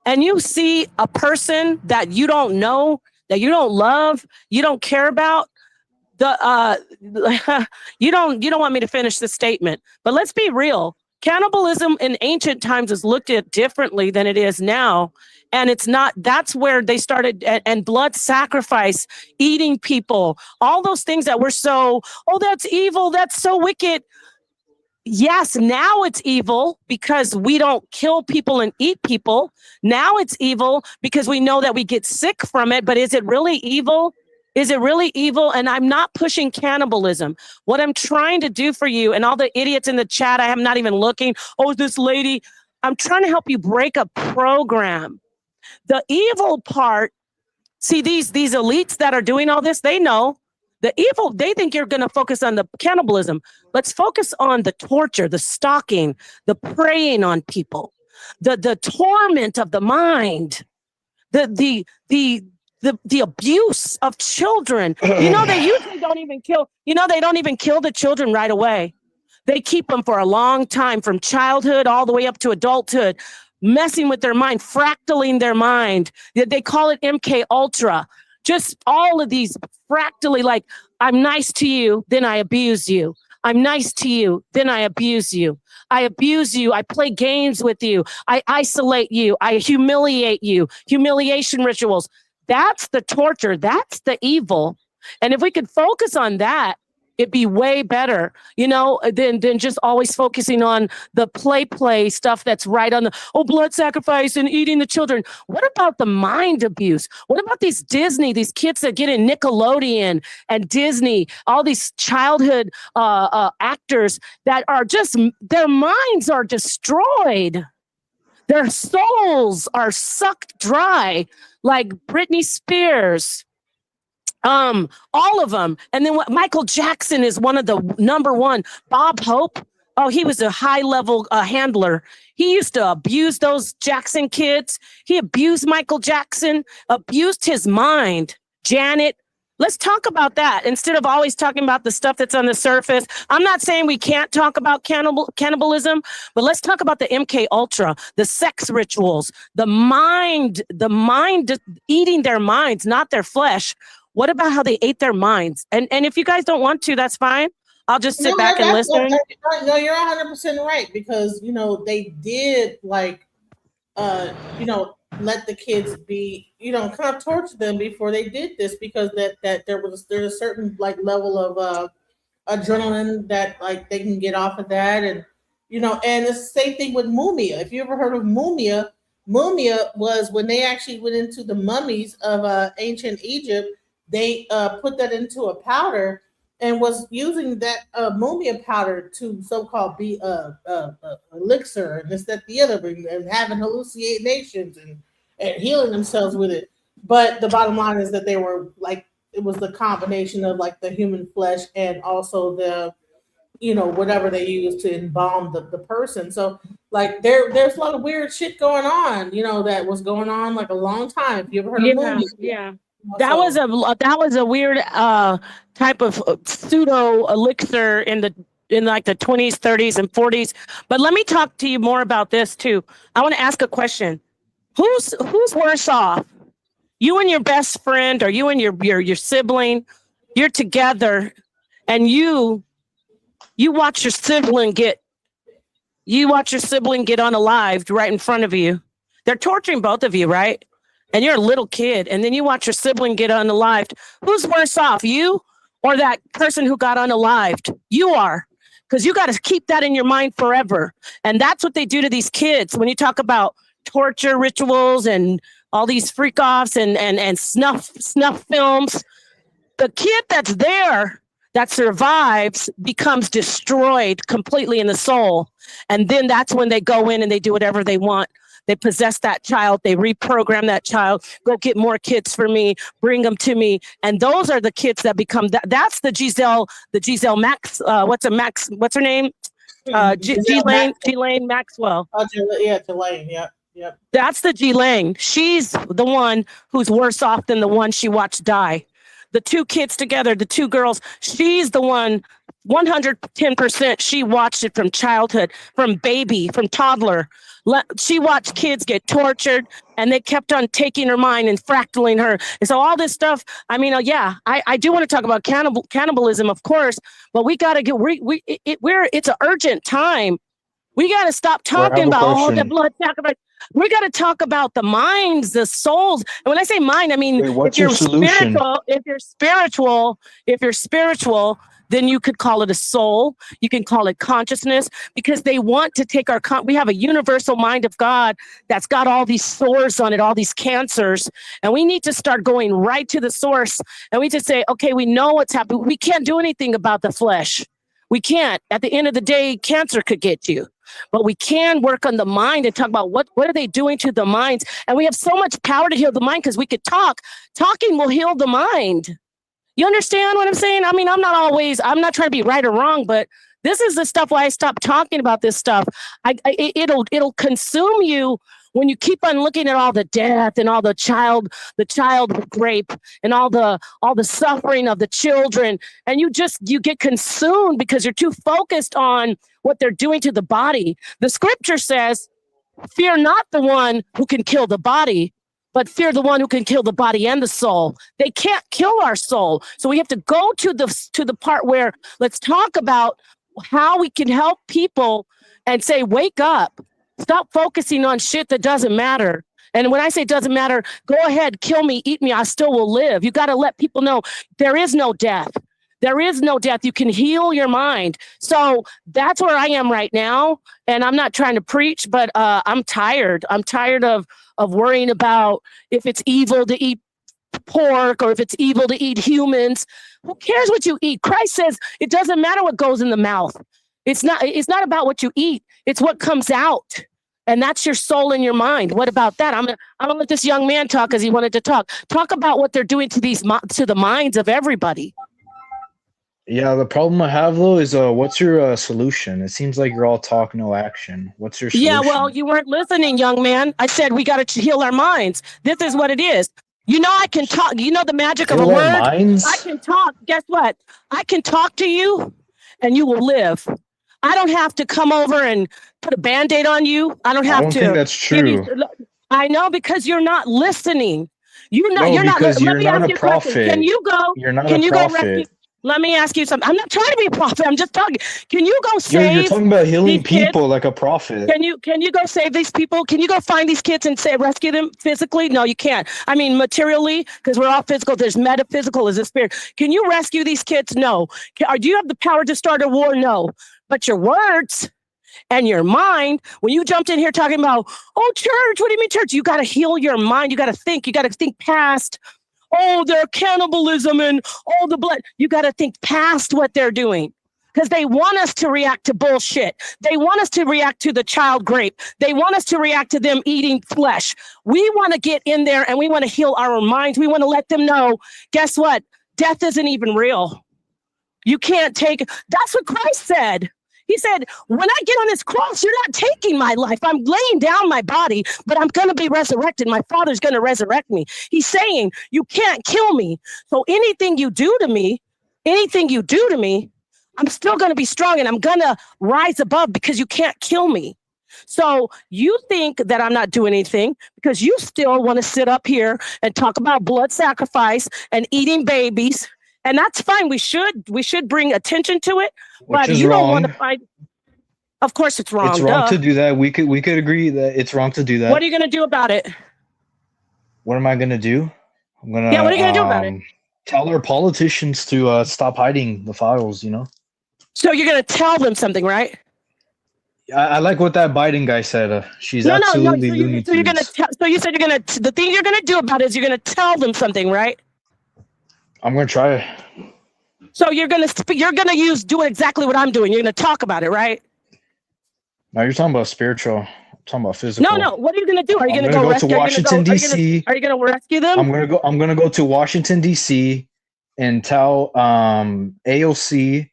Speaker 3: and you see a person that you don't know, that you don't love, you don't care about, you don't want me to finish the statement. But let's be real. Cannibalism in ancient times is looked at differently than it is now. And it's not, that's where they started, and blood sacrifice, eating people, all those things that were so, oh, that's evil, that's so wicked. Yes, now it's evil because we don't kill people and eat people. Now it's evil because we know that we get sick from it. But is it really evil? Is it really evil? And I'm not pushing cannibalism. What I'm trying to do for you and all the idiots in the chat, I am not even looking. Oh, this lady, I'm trying to help you break a program. The evil part, see these elites that are doing all this, they know the evil, they think you're going to focus on the cannibalism. Let's focus on the torture, the stalking, the preying on people, the torment of the mind, the abuse of children. You know, they usually don't even kill, they don't even kill the children right away. They keep them for a long time, from childhood all the way up to adulthood, messing with their mind, fractaling their mind. They call it MK Ultra. Just all of these fractally, like, I'm nice to you, then I abuse you. I'm nice to you, then I abuse you. I abuse you. I play games with you. I isolate you. I humiliate you. Humiliation rituals. That's the torture. That's the evil. And if we could focus on that, It'd be way better, than just always focusing on the play stuff that's right on the blood sacrifice and eating the children. What about the mind abuse? What about these kids that get in Nickelodeon and Disney, all these childhood actors that are just, their minds are destroyed. Their souls are sucked dry, like Britney Spears. All of them. And then Michael Jackson is one of the number one. Bob Hope. Oh, he was a high level handler. He used to abuse those Jackson kids. He abused Michael Jackson, abused his mind. Janet. Let's talk about that instead of always talking about the stuff that's on the surface. I'm not saying we can't talk about cannibalism, but let's talk about the MK Ultra, the sex rituals, the mind eating their minds, not their flesh. What about how they ate their minds? And if you guys don't want to, that's fine. I'll just sit back and listen.
Speaker 1: No, you're 100% right, because they did let the kids be, kind of torture them before they did this, because there's a certain level of adrenaline that they can get off of that, and and it's the same thing with Mumia. If you ever heard of Mumia, Mumia was when they actually went into the mummies of ancient Egypt. They put that into a powder and was using that mumia powder to so-called be elixir and this, that, the other, and having hallucinations and healing themselves with it. But the bottom line is that they were it was the combination of the human flesh and also the, whatever they used to embalm the person. So there's a lot of weird shit going on, that was going on a long time. If you ever heard of Mumia?
Speaker 3: Yeah. That was a weird type of pseudo elixir in the 20s, 30s, and 40s. But let me talk to you more about this too. I want to ask a question. Who's worse off? You and your best friend, or you and your sibling? You're together, and you watch your sibling get unalived right in front of you. They're torturing both of you, right? And you're a little kid, and then you watch your sibling get unalived. Who's worse off, you or that person who got unalived? You are, because you got to keep that in your mind forever. And that's what they do to these kids. When you talk about torture rituals and all these freak offs and snuff films, the kid that's there that survives becomes destroyed completely in the soul. And then that's when they go in and they do whatever they want. They possess that child. They reprogram that child. Go get more kids for me. Bring them to me. And those are the kids that become that. That's the Giselle Max. What's her name? Ghislaine Maxwell.
Speaker 1: Oh, yeah, Ghislaine. Yeah.
Speaker 3: That's the Ghislaine. She's the one who's worse off than the one she watched die. The two kids together, the two girls. She's the one. 110%. She watched it from childhood, from baby, from toddler. She watched kids get tortured, and they kept on taking her mind and fractaling her. And so all this stuff, I do want to talk about cannibalism, of course, but we got to get, it's an urgent time. We got to stop talking about the blood sacrifice. We got to talk about the minds, the souls. And when I say mind, I mean,
Speaker 4: if you're
Speaker 3: spiritual, then you could call it a soul. You can call it consciousness, because they want to take we have a universal mind of God that's got all these sores on it, all these cancers. And we need to start going right to the source. And we just say, okay, we know what's happening. We can't do anything about the flesh. We can't. At the end of the day, cancer could get you. But we can work on the mind and talk about what are they doing to the minds. And we have so much power to heal the mind because we could talk. Talking will heal the mind. You understand what I'm saying? I mean, I'm not trying to be right or wrong, but this is the stuff why I stopped talking about this stuff. It'll consume you when you keep on looking at all the death and all the child rape and all the suffering of the children, and you get consumed because you're too focused on what they're doing to the body. The scripture says, "Fear not the one who can kill the body, but fear the one who can kill the body and the soul." They can't kill our soul. So we have to go to the part where let's talk about how we can help people and say, wake up, stop focusing on shit that doesn't matter. And when I say doesn't matter, go ahead, kill me, eat me, I still will live. You got to let people know there is no death. There is no death. You can heal your mind. So that's where I am right now. And I'm not trying to preach, but I'm tired. I'm tired of worrying about if it's evil to eat pork or if it's evil to eat humans. Who cares what you eat? Christ says it doesn't matter what goes in the mouth. It's not about what you eat. It's what comes out. And that's your soul and your mind. What about that? I'm gonna let this young man talk because he wanted to talk. Talk about what they're doing to the minds of everybody.
Speaker 4: Yeah, the problem I have though is what's your solution? It seems like you're all talk, no action. What's your solution?
Speaker 3: Yeah, well, you weren't listening, young man. I said we got to heal our minds. This is what it is. You know, I can talk. You know the magic of a
Speaker 4: Heal our
Speaker 3: word.
Speaker 4: minds?
Speaker 3: I can talk. Guess what? I can talk to you, and you will live. I don't have to come over and put a Band-Aid on you. I don't have
Speaker 4: I don't
Speaker 3: to.
Speaker 4: think that's
Speaker 3: give you-
Speaker 4: true.
Speaker 3: I know because you're not listening. You're not.
Speaker 4: No,
Speaker 3: you're not.
Speaker 4: because
Speaker 3: Let
Speaker 4: you're
Speaker 3: me
Speaker 4: not
Speaker 3: ask
Speaker 4: a
Speaker 3: you a question.
Speaker 4: prophet.
Speaker 3: Can you go?
Speaker 4: You're not
Speaker 3: Can
Speaker 4: a
Speaker 3: you go rescue?
Speaker 4: prophet.
Speaker 3: Let me ask you something. I'm not trying to be a prophet. I'm just talking. Can you go
Speaker 4: You're
Speaker 3: save?
Speaker 4: talking about healing
Speaker 3: these kids?
Speaker 4: people like a prophet.
Speaker 3: Can you go save these people? Can you go find these kids and say rescue them physically? No, you can't. I mean materially, because we're all physical. There's metaphysical, is a spirit. Can you rescue these kids? No. Do you have the power to start a war? No. But your words and your mind, when you jumped in here talking about, oh, church, what do you mean church? You got to heal your mind. You got to think past, oh, their cannibalism and all the blood. You got to think past what they're doing. Because they want us to react to bullshit. They want us to react to the child grape. They want us to react to them eating flesh. We want to get in there and we want to heal our minds. We want to let them know, guess what? Death isn't even real. You can't take, that's what Christ said. He said, when I get on this cross, you're not taking my life. I'm laying down my body, but I'm going to be resurrected. My Father's going to resurrect me. He's saying, you can't kill me. So anything you do to me, I'm still going to be strong and I'm going to rise above because you can't kill me. So you think that I'm not doing anything because you still want to sit up here and talk about blood sacrifice and eating babies. And that's fine. We should bring attention to it.
Speaker 4: Which
Speaker 3: But
Speaker 4: is
Speaker 3: you don't
Speaker 4: wrong.
Speaker 3: want to fight. Of course it's wrong.
Speaker 4: It's wrong
Speaker 3: duh.
Speaker 4: to do that. We could agree that it's wrong to do that.
Speaker 3: What are you going to do about it?
Speaker 4: What am I gonna do? I'm gonna
Speaker 3: Yeah, what are you gonna do about it?
Speaker 4: tell our politicians to stop hiding the files, you know?
Speaker 3: So you're going to tell them something, right?
Speaker 4: I like what that Biden guy said. She's
Speaker 3: No.
Speaker 4: absolutely
Speaker 3: So
Speaker 4: Looney
Speaker 3: you're going to
Speaker 4: Tunes.
Speaker 3: tell. So you said the thing you're going to do about it is you're going to tell them something, right?
Speaker 4: I'm gonna try.
Speaker 3: So you're going to do exactly what I'm doing. You're going to talk about it, right?
Speaker 4: Now you're talking about spiritual. I'm talking about physical.
Speaker 3: No. What are you going to do? Are you
Speaker 4: I'm
Speaker 3: going
Speaker 4: gonna
Speaker 3: go
Speaker 4: go
Speaker 3: rescue?
Speaker 4: to Washington D.C.
Speaker 3: Are you going to rescue them?
Speaker 4: I'm gonna go to Washington D.C. and tell AOC.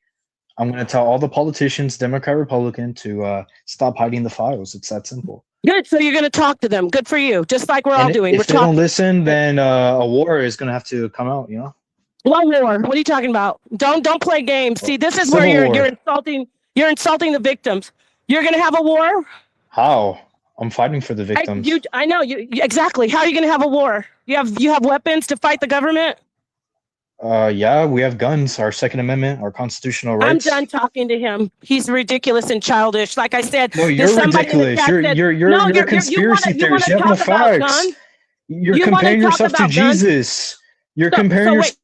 Speaker 4: I'm gonna tell all the politicians, Democrat, Republican, to stop hiding the files. It's that simple.
Speaker 3: Good. So you're going to talk to them. Good for you. Just like we're all
Speaker 4: And
Speaker 3: doing.
Speaker 4: if
Speaker 3: We're
Speaker 4: they don't
Speaker 3: talking.
Speaker 4: listen, then a war is gonna have to come out. You know.
Speaker 3: What war? What are you talking about? Don't play games. See, this is
Speaker 4: Civil
Speaker 3: where
Speaker 4: war.
Speaker 3: you're insulting the victims. You're going to have a war?
Speaker 4: How? I'm fighting for the victims.
Speaker 3: I know you exactly. How are you going to have a war? You have weapons to fight the government?
Speaker 4: Yeah, we have guns. Our Second Amendment, our constitutional rights.
Speaker 3: I'm done talking to him. He's ridiculous and childish. Like I said,
Speaker 4: No, you're
Speaker 3: there's somebody in the
Speaker 4: ridiculous.
Speaker 3: chat that-
Speaker 4: You're
Speaker 3: No,
Speaker 4: a conspiracy
Speaker 3: you wanna
Speaker 4: theorist. You have no
Speaker 3: talk about
Speaker 4: facts.
Speaker 3: guns?
Speaker 4: You're
Speaker 3: You wanna
Speaker 4: comparing
Speaker 3: talk
Speaker 4: yourself to
Speaker 3: about guns?
Speaker 4: Jesus. You're
Speaker 3: So
Speaker 4: comparing yourself.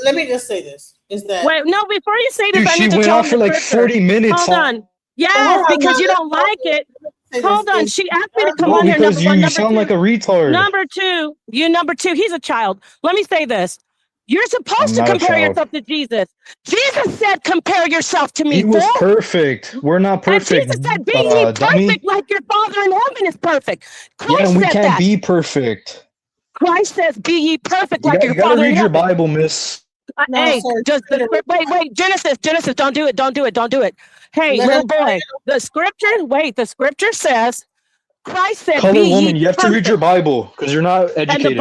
Speaker 1: Let me just say this: is that
Speaker 3: Wait, no. Before you say this,
Speaker 4: Dude,
Speaker 3: I
Speaker 4: she
Speaker 3: need to
Speaker 4: went
Speaker 3: tell
Speaker 4: on
Speaker 3: him
Speaker 4: for
Speaker 3: the
Speaker 4: like
Speaker 3: scripture.
Speaker 4: 40 minutes.
Speaker 3: Hold on. Yes, because you don't like it. Hold on. She asked me to come
Speaker 4: No,
Speaker 3: on here.
Speaker 4: because
Speaker 3: Number one,
Speaker 4: you
Speaker 3: number
Speaker 4: sound
Speaker 3: two.
Speaker 4: like a retard.
Speaker 3: Number two, he's a child. Let me say this. You're supposed to
Speaker 4: I'm not a
Speaker 3: compare
Speaker 4: child.
Speaker 3: yourself to Jesus. Jesus said, compare yourself to me,
Speaker 4: He was
Speaker 3: fool.
Speaker 4: perfect. We're not
Speaker 3: And
Speaker 4: perfect.
Speaker 3: Jesus said, be ye
Speaker 4: dummy.
Speaker 3: perfect like your Father in heaven is perfect.
Speaker 4: Yeah,
Speaker 3: Christ
Speaker 4: and we
Speaker 3: said
Speaker 4: can't
Speaker 3: that.
Speaker 4: be perfect.
Speaker 3: Christ says, be ye perfect
Speaker 4: You,
Speaker 3: like
Speaker 4: got,
Speaker 3: your
Speaker 4: you gotta
Speaker 3: Father in
Speaker 4: read your
Speaker 3: heaven.
Speaker 4: Bible, miss.
Speaker 1: No,
Speaker 3: Hey,
Speaker 1: sir.
Speaker 3: just the script. Wait, Genesis, don't do it. Hey,
Speaker 1: Let
Speaker 3: little
Speaker 1: us-
Speaker 3: boy, the scripture says, Christ said,
Speaker 4: Colored
Speaker 3: be ye
Speaker 4: woman, you have to read your
Speaker 3: perfect.
Speaker 4: Bible because you're not
Speaker 3: And
Speaker 4: educated.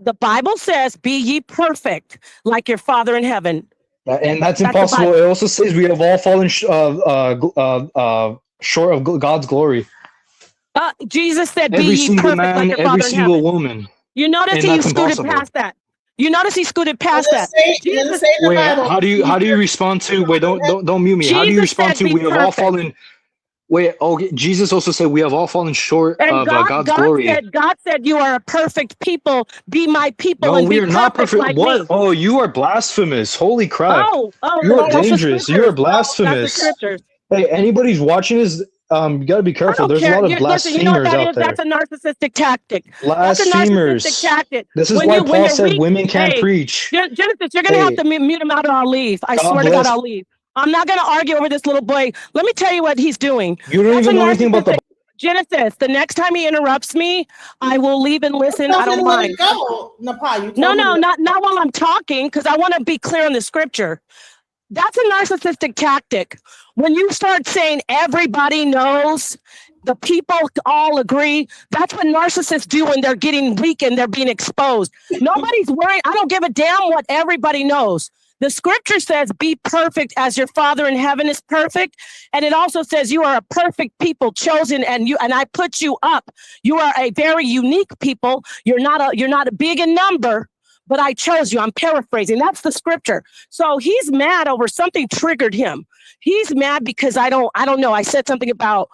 Speaker 3: the Bible says, be ye perfect like your Father in heaven.
Speaker 4: And that's
Speaker 3: That's the
Speaker 4: impossible.
Speaker 3: Bible.
Speaker 4: It also says we have all fallen short of God's glory.
Speaker 3: Jesus said, be
Speaker 4: Every
Speaker 3: ye
Speaker 4: single
Speaker 3: perfect
Speaker 4: man,
Speaker 3: like your
Speaker 4: every
Speaker 3: Father in
Speaker 4: single
Speaker 3: heaven.
Speaker 4: woman.
Speaker 3: You notice
Speaker 4: and
Speaker 3: he
Speaker 4: that's
Speaker 3: scooted
Speaker 4: impossible.
Speaker 3: past that. You notice he scooted past
Speaker 1: Does
Speaker 3: that.
Speaker 1: it say- does it say in the
Speaker 4: Wait,
Speaker 1: Bible?
Speaker 4: how do you respond to? Wait, don't mute me. How do you
Speaker 3: Jesus
Speaker 4: respond
Speaker 3: said,
Speaker 4: to?
Speaker 3: "Be
Speaker 4: We have all
Speaker 3: perfect."
Speaker 4: fallen. Wait, okay. Jesus also said we have all fallen short
Speaker 3: And
Speaker 4: of God's glory.
Speaker 3: God said, you are a perfect people. Be my people
Speaker 4: No,
Speaker 3: and
Speaker 4: we
Speaker 3: be
Speaker 4: are not
Speaker 3: perfect
Speaker 4: perfect.
Speaker 3: like
Speaker 4: What?
Speaker 3: me.
Speaker 4: Oh, you are blasphemous. Holy crap. You are
Speaker 3: That's the
Speaker 4: dangerous. You are
Speaker 3: scriptures. That's the
Speaker 4: blasphemous.
Speaker 3: scriptures.
Speaker 4: Hey, anybody's watching this, you gotta be
Speaker 3: I
Speaker 4: careful.
Speaker 3: don't
Speaker 4: There's a
Speaker 3: care.
Speaker 4: lot of
Speaker 3: Listen, you know what
Speaker 4: blasphemers
Speaker 3: that
Speaker 4: out
Speaker 3: is? That's
Speaker 4: there.
Speaker 3: a narcissistic tactic. That's a narcissistic
Speaker 4: Blasphemers.
Speaker 3: tactic.
Speaker 4: This is why
Speaker 3: When
Speaker 4: Paul
Speaker 3: you're
Speaker 4: said
Speaker 3: weak,
Speaker 4: women can't
Speaker 3: hey,
Speaker 4: preach.
Speaker 3: Genesis, you're gonna have
Speaker 4: Hey,
Speaker 3: to mute him out or I'll leave. I
Speaker 4: God
Speaker 3: swear to God,
Speaker 4: bless.
Speaker 3: I'll leave. I'm not gonna argue over this little boy. Let me tell you what he's doing.
Speaker 4: You don't
Speaker 3: That's a
Speaker 4: even know anything about the
Speaker 3: narcissistic. Genesis, the next time he interrupts me, I will leave and listen.
Speaker 1: Tell
Speaker 3: I
Speaker 1: me to
Speaker 3: don't
Speaker 1: let
Speaker 3: mind.
Speaker 1: it go. Napa, you
Speaker 3: No,
Speaker 1: told me to let it
Speaker 3: not while I'm talking, because I want to be clear on the scripture. That's a narcissistic tactic. When you start saying everybody knows, the people all agree, that's what narcissists do when they're getting weak and they're being exposed. Nobody's worried. I don't give a damn what everybody knows. The scripture says, be perfect as your Father in heaven is perfect. And it also says you are a perfect people chosen and I put you up. You are a very unique people. You're not a big in number, but I chose you. I'm paraphrasing. That's the scripture. So he's mad over something triggered him. He's mad because I don't know. I said something about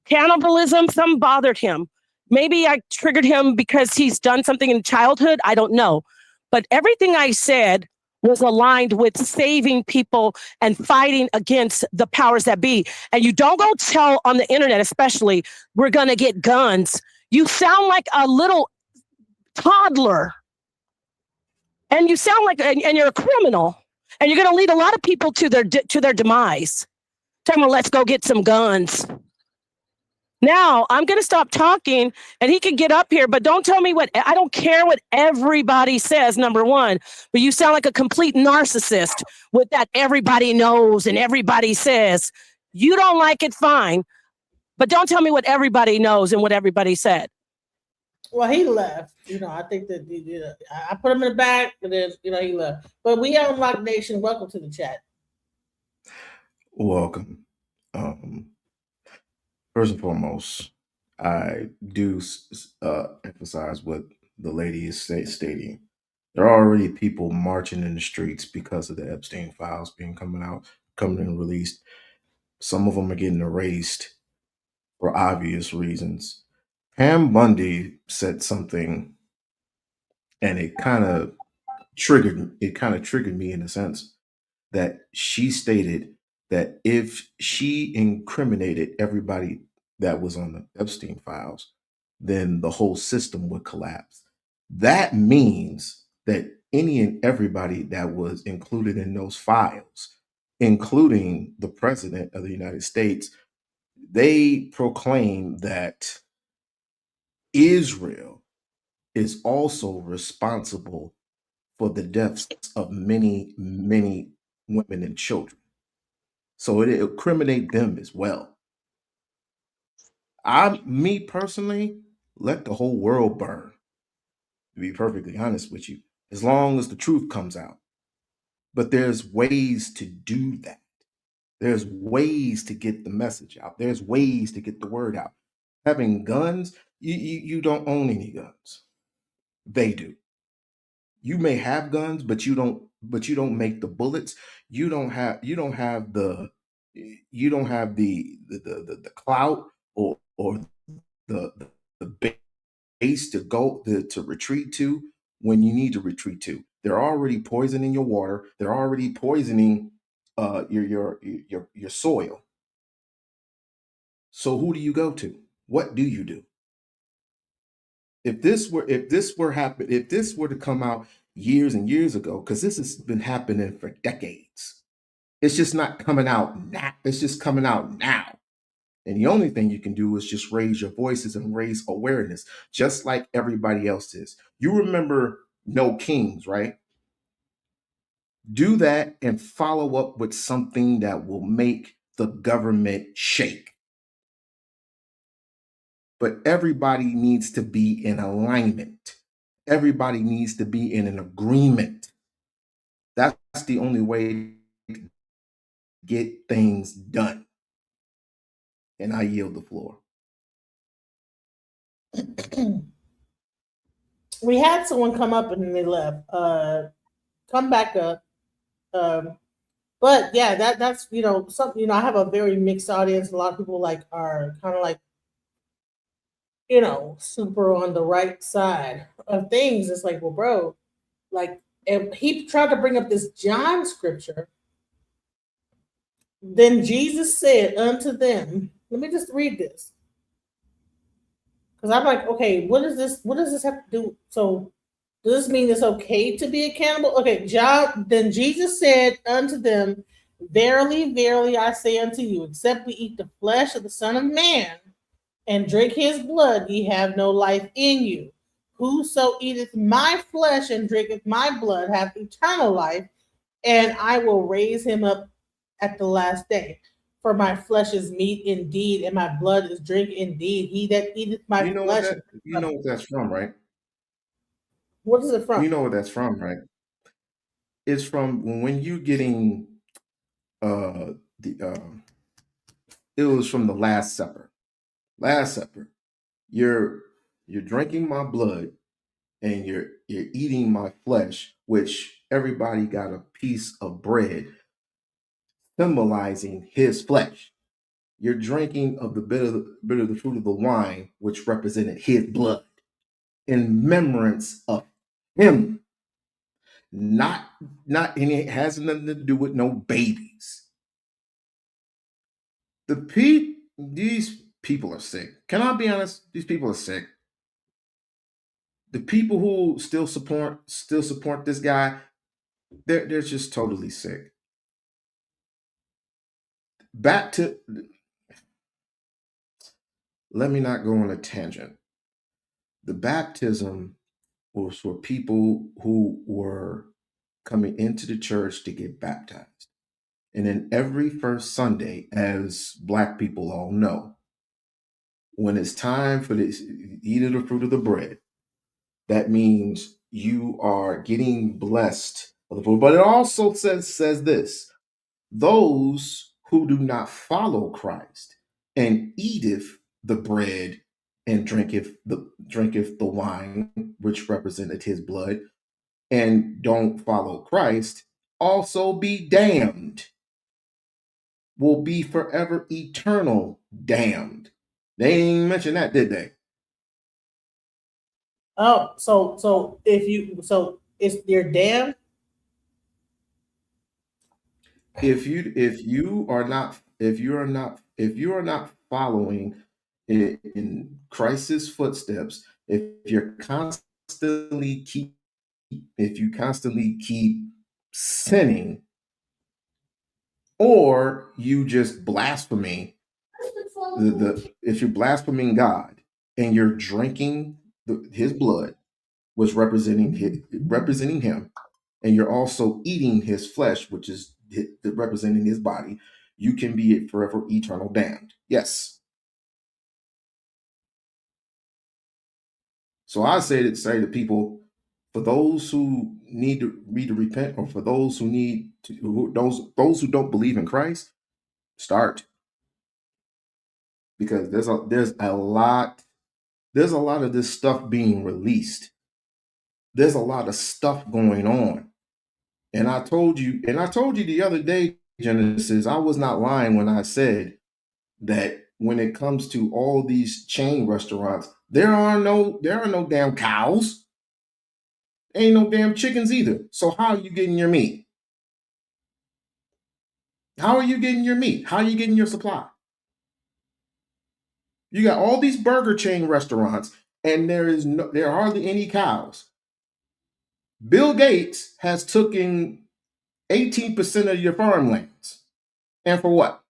Speaker 3: cannibalism. Some bothered him. Maybe I triggered him because he's done something in childhood. I don't know. But everything I said was aligned with saving people and fighting against the powers that be. And you don't go tell on the internet, especially, we're going to get guns. You sound like a little toddler. And you sound like, and you're a criminal, and you're going to lead a lot of people to their demise. Tell them, let's go get some guns. Now I'm going to stop talking, and he can get up here, but don't tell me I don't care what everybody says. Number one, but you sound like a complete narcissist with that. Everybody knows and everybody says. You don't like it, fine, but don't tell me what everybody knows and what everybody said.
Speaker 1: Well, he left. I think that I put him in the back, and then he left. But we have Unlocked Nation. Welcome to the chat.
Speaker 6: Welcome. First and foremost, I do emphasize what the lady is stating. There are already people marching in the streets because of the Epstein files coming and released. Some of them are getting erased for obvious reasons. Pam Bundy said something, and it kind of triggered me in a sense that she stated that if she incriminated everybody that was on the Epstein files, then the whole system would collapse. That means that any and everybody that was included in those files, including the president of the United States, they proclaim that Israel is also responsible for the deaths of many, many women and children. So it incriminate them as well. Me personally, let the whole world burn, to be perfectly honest with you, as long as the truth comes out. But there's ways to do that. There's ways to get the message out. There's ways to get the word out. Having guns, you don't own any guns. They do. You may have guns, but you don't make the bullets. You don't have the clout or the base to go to retreat to when you need to retreat to. They're already poisoning your water. They're already poisoning your soil. So who do you go to? What do you do? If this were to come out years and years ago, because this has been happening for decades, it's just not coming out now. It's just coming out now. And the only thing you can do is just raise your voices and raise awareness, just like everybody else is. You remember No Kings, right? Do that and follow up with something that will make the government shake. But everybody needs to be in alignment. Everybody needs to be in an agreement. That's the only way to get things done. And I yield the floor.
Speaker 1: We had someone come up and then they left. Come back up. But yeah, that's something. I have a very mixed audience. A lot of people like are kind of like super on the right side of things. It's like, well, bro, like, and he tried to bring up this John scripture. Then Jesus said unto them, let me just read this. Because I'm like, okay, what is this? What does this have to do? So does this mean it's okay to be a cannibal? Okay, then Jesus said unto them, verily, verily, I say unto you, except we eat the flesh of the Son of Man and drink his blood, ye have no life in you. Whoso eateth my flesh and drinketh my blood hath eternal life, and I will raise him up at the last day. For my flesh is meat indeed, and my blood is drink indeed. He that eateth my
Speaker 6: You know what
Speaker 1: flesh,
Speaker 6: that you know what that's from, right?
Speaker 1: what is it
Speaker 6: You
Speaker 1: from?
Speaker 6: know what that's from, right? It's from when you getting the it was from the Last Supper. Last Supper. You're drinking my blood and you're eating my flesh, which everybody got a piece of bread symbolizing his flesh. You're drinking of the bit of the fruit of the wine, which represented his blood, in remembrance of him. Not and it has nothing to do with no babies. These people are sick. Can I be honest? These people are sick. The people who still support this guy, they're just totally sick. Back to Let me not go on a tangent. The baptism was for people who were coming into the church to get baptized. And then every first Sunday, as Black people all know, when it's time for this, eat of the fruit of the bread, that means you are getting blessed of the fruit. But it also says this: those who do not follow Christ and eateth the bread and drinketh the wine, which represented his blood, and don't follow Christ, also be damned, will be forever eternal damned. They didn't mention that, did they?
Speaker 1: Oh, so it's they're damned.
Speaker 6: If you are not following in Christ's footsteps, if you constantly keep sinning, or you just blaspheming if you're blaspheming God and you're drinking his blood, was representing him, and you're also eating his flesh, which is representing his body, you can be forever eternal damned. Yes. So I say to people, for those who need to repent, or for those who need to those who don't believe in Christ, start, because there's a lot of this stuff being released. There's a lot of stuff going on. And I told you the other day, Genesis, I was not lying when I said that when it comes to all these chain restaurants, there are no damn cows. Ain't no damn chickens either. So how are you getting your meat? How are you getting your meat? How are you getting your supply? You got all these burger chain restaurants, and there are hardly any cows. Bill Gates has taken 18% of your farmlands. And for what?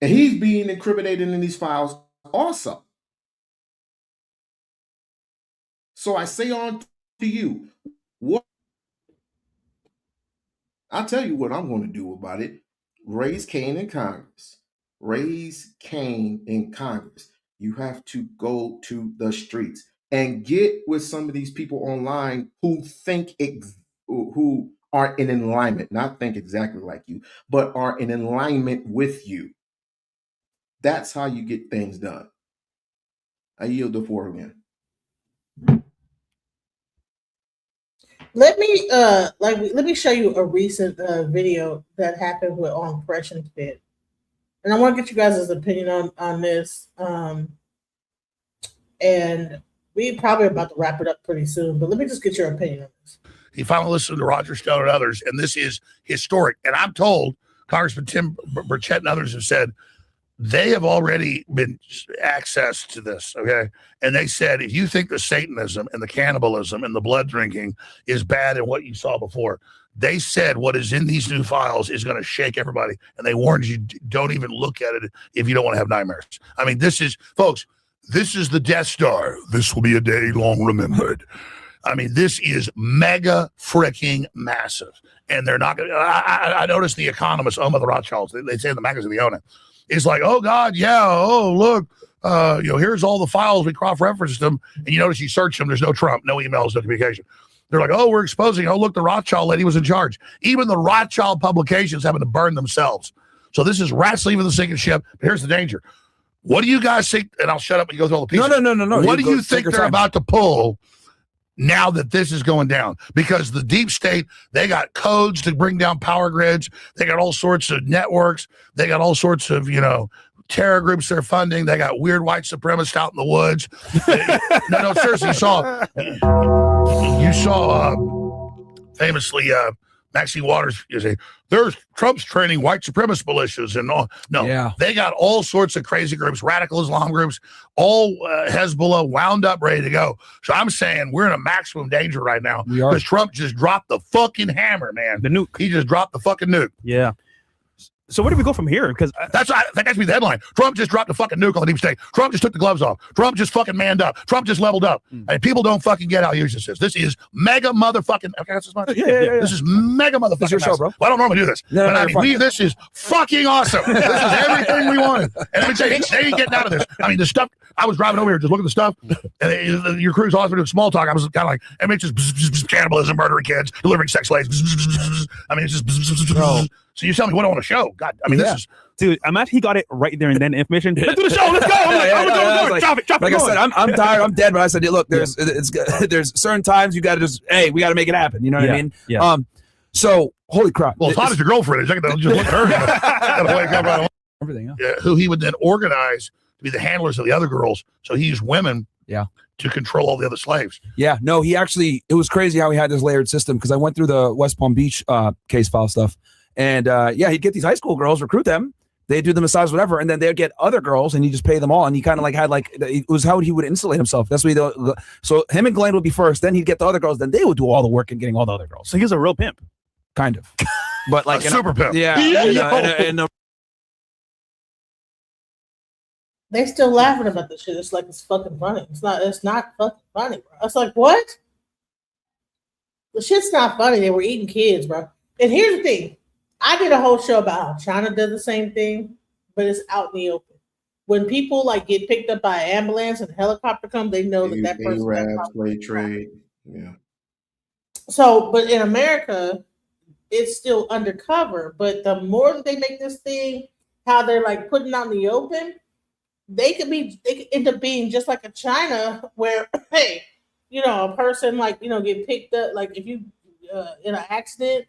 Speaker 6: And he's being incriminated in these files also. So I say on to you, what I tell you what I'm going to do about it. Raise Cain in Congress. Raise Cain in Congress. You have to go to the streets and get with some of these people online who who are in alignment, not think exactly like you, but are in alignment with you. That's how you get things done. I yield the floor again.
Speaker 1: Let me show you a recent video that happened with on Fresh and Fit, and I want to get you guys' opinion on this. And we probably about to wrap it up pretty soon, but let me just get your opinion on this.
Speaker 7: He finally listened to Roger Stone and others, and this is historic. And I'm told Congressman Tim Burchett and others have said they have already been access to this, okay? And they said, if you think the Satanism and the cannibalism and the blood drinking is bad and what you saw before, they said what is in these new files is going to shake everybody. And they warned you, don't even look at it if you don't want to have nightmares. I mean, this is, folks, this is the Death Star. This will be a day long remembered. I mean, this is mega freaking massive. And they're not going to, I noticed The Economist, owned by the Rothschilds, they say in the magazine they own it. It's like, oh God, yeah, oh look, here's all the files, we cross-referenced them, and you notice you search them, there's no Trump, no emails, no communication. They're like, oh, we're exposing, oh look, the Rothschild lady was in charge. Even the Rothschild publications having to burn themselves. So this is rats leaving the sinking ship. But here's the danger. What do you guys think? And I'll shut up and go through all the pieces.
Speaker 8: No.
Speaker 7: What do you think they're about to pull now that this is going down? Because the deep state, they got codes to bring down power grids. They got all sorts of networks. They got all sorts of, terror groups they're funding. They got weird white supremacists out in the woods. No, seriously, you saw famously Maxine Waters say, there's Trump's training white supremacist militias and all. No, They got all sorts of crazy groups, radical Islam groups, all Hezbollah wound up, ready to go. So I'm saying we're in a maximum danger right now because Trump just dropped the fucking hammer, man.
Speaker 8: The nuke.
Speaker 7: He just dropped the fucking nuke.
Speaker 8: Yeah. So where do we go from here? Because
Speaker 7: that has to be the headline. Trump just dropped the fucking nuke on the deep state. Trump just took the gloves off. Trump just fucking manned up. Trump just leveled up. And people don't fucking get how huge this is. This is mega motherfucking. Okay, that's as much. Yeah. This is mega motherfucking.
Speaker 8: This is your show, bro.
Speaker 7: Well, I don't normally do this. This is fucking awesome. This is everything we wanted. And let me tell you, they ain't getting out of this. I mean, the stuff. I was driving over here just looking at the stuff, and your crew's always been doing small talk. I was kind of like, I mean, it's just cannibalism, murdering kids, delivering sex slaves. I mean, it's just. So you tell me what I want to show. God, I mean, this is.
Speaker 8: Dude, I'm actually got it right there and then information. Let's do the show. Let's go. Drop it.
Speaker 9: Like I said, I'm tired. I'm dead. But I said, look, there's certain times you got to just, we got to make it happen. You know what I mean?
Speaker 8: Yeah.
Speaker 9: So holy crap.
Speaker 7: Well, as hot as your girlfriend is, I can just look at her. Gotta wake up right away.
Speaker 9: Everything.
Speaker 7: Who he would then organize to be the handlers of the other girls. So he used women.
Speaker 9: Yeah.
Speaker 7: To control all the other slaves.
Speaker 9: Yeah. No, it was crazy how he had this layered system because I went through the West Palm Beach case file stuff. And he'd get these high school girls, recruit them. They'd do the massage, whatever. And then they'd get other girls and you just pay them all. And he kind of it was how he would insulate himself. That's what so him and Glenn would be first. Then he'd get the other girls. Then they would do all the work and getting all the other girls.
Speaker 8: So he's a real pimp.
Speaker 9: Kind of. But like
Speaker 7: a super pimp.
Speaker 9: Yeah.
Speaker 1: They still laughing about this shit. It's like it's fucking funny. It's not fucking funny, bro. It's like, what? The shit's not funny. They were eating kids, bro. And here's the thing. I did a whole show about how China does the same thing, but it's out in the open. When people get picked up by an ambulance and a helicopter come, they know that person.
Speaker 6: Slave trade. Yeah.
Speaker 1: So, but in America, it's still undercover. But the more that they make this thing, how they're putting out in the open, they could end up being just like a China where, hey, a person get picked up, if you in an accident.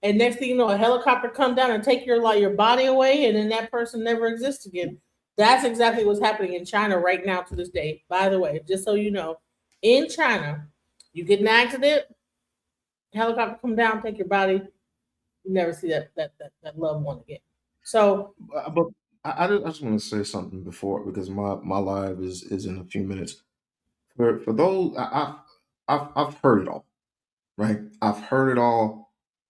Speaker 1: And next thing you know, a helicopter come down and take your body away, and then that person never exists again. That's exactly what's happening in China right now to this day. By the way, just so you know, in China, you get in an accident, helicopter come down, take your body, you never see that loved one again. So,
Speaker 6: but I just want to say something before because my live is in a few minutes. For those, I've heard it all, right? I've heard it all.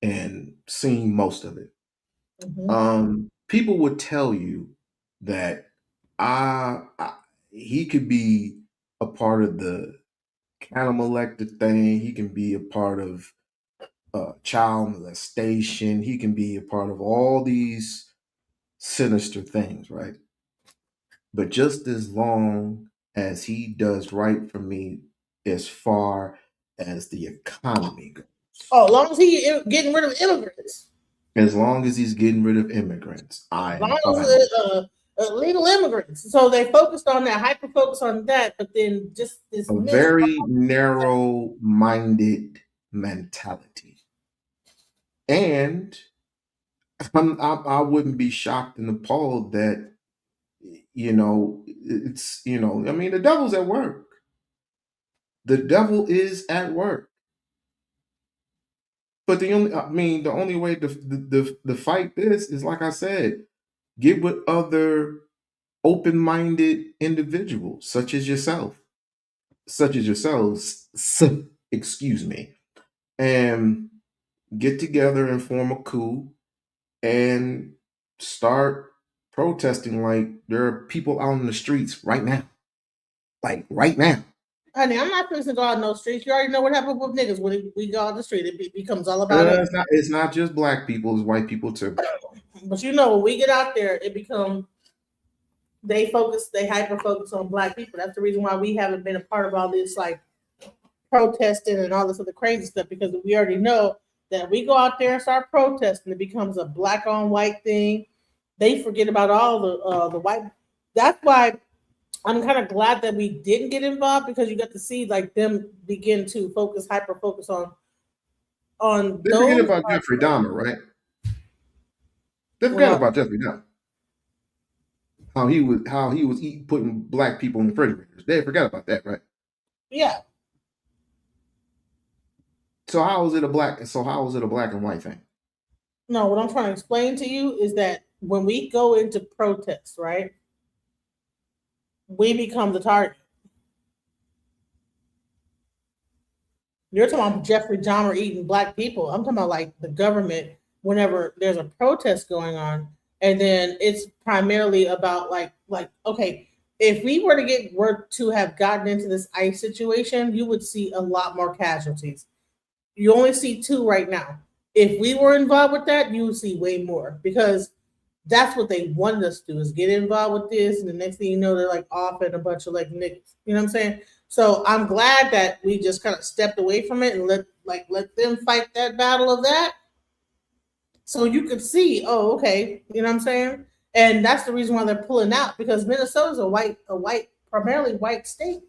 Speaker 6: And seen most of it. Mm-hmm. People would tell you that he could be a part of the cannibal elected thing. He can be a part of child molestation. He can be a part of all these sinister things, right? But just as long as he does right for me as far as the economy goes.
Speaker 1: Oh, as long as he's getting rid of immigrants.
Speaker 6: As long as he's getting rid of immigrants.
Speaker 1: Illegal immigrants. So they focused on that, hyper-focused on that, but then just this...
Speaker 6: very narrow-minded mentality. And I wouldn't be shocked and appalled that, it's, I mean, the devil's at work. The devil is at work. But the only way to fight this is, like I said, get with other open-minded individuals, such as yourselves, excuse me, and get together and form a coup and start protesting like there are people out in the streets right now. Like right now.
Speaker 1: Honey, I'm not supposed to go out in no streets. You already know what happened with niggas when we go out the street. It becomes all about us.
Speaker 6: It's not just black people, it's white people too.
Speaker 1: But when we get out there, it becomes they hyper focus on black people. That's the reason why we haven't been a part of all this like protesting and all this other crazy stuff, because we already know that we go out there and start protesting, it becomes a black on white thing. They forget about all the white. That's why I'm kind of glad that we didn't get involved, because you got to see like them begin to hyper focus on.
Speaker 6: They forget about Jeffrey Dahmer, right? They forgot about Jeffrey Dahmer. How he was putting black people in refrigerators. They forgot about that, right?
Speaker 1: Yeah.
Speaker 6: So how is it a black and white thing?
Speaker 1: No, what I'm trying to explain to you is that when we go into protest, right, we become the target. You're talking about Jeffrey Dahmer eating black people. I'm talking about like the government, whenever there's a protest going on, and then it's primarily about like, okay, if we were to have gotten into this ICE situation, you would see a lot more casualties. You only see 2 right now. If we were involved with that, you would see way more, because that's what they wanted us to do, is get involved with this. And the next thing you know, they're like off at a bunch of like niggas. You know what I'm saying? So I'm glad that we just kind of stepped away from it and let them fight that battle of that. So you could see, oh, okay. You know what I'm saying? And that's the reason why they're pulling out, because Minnesota's primarily white state.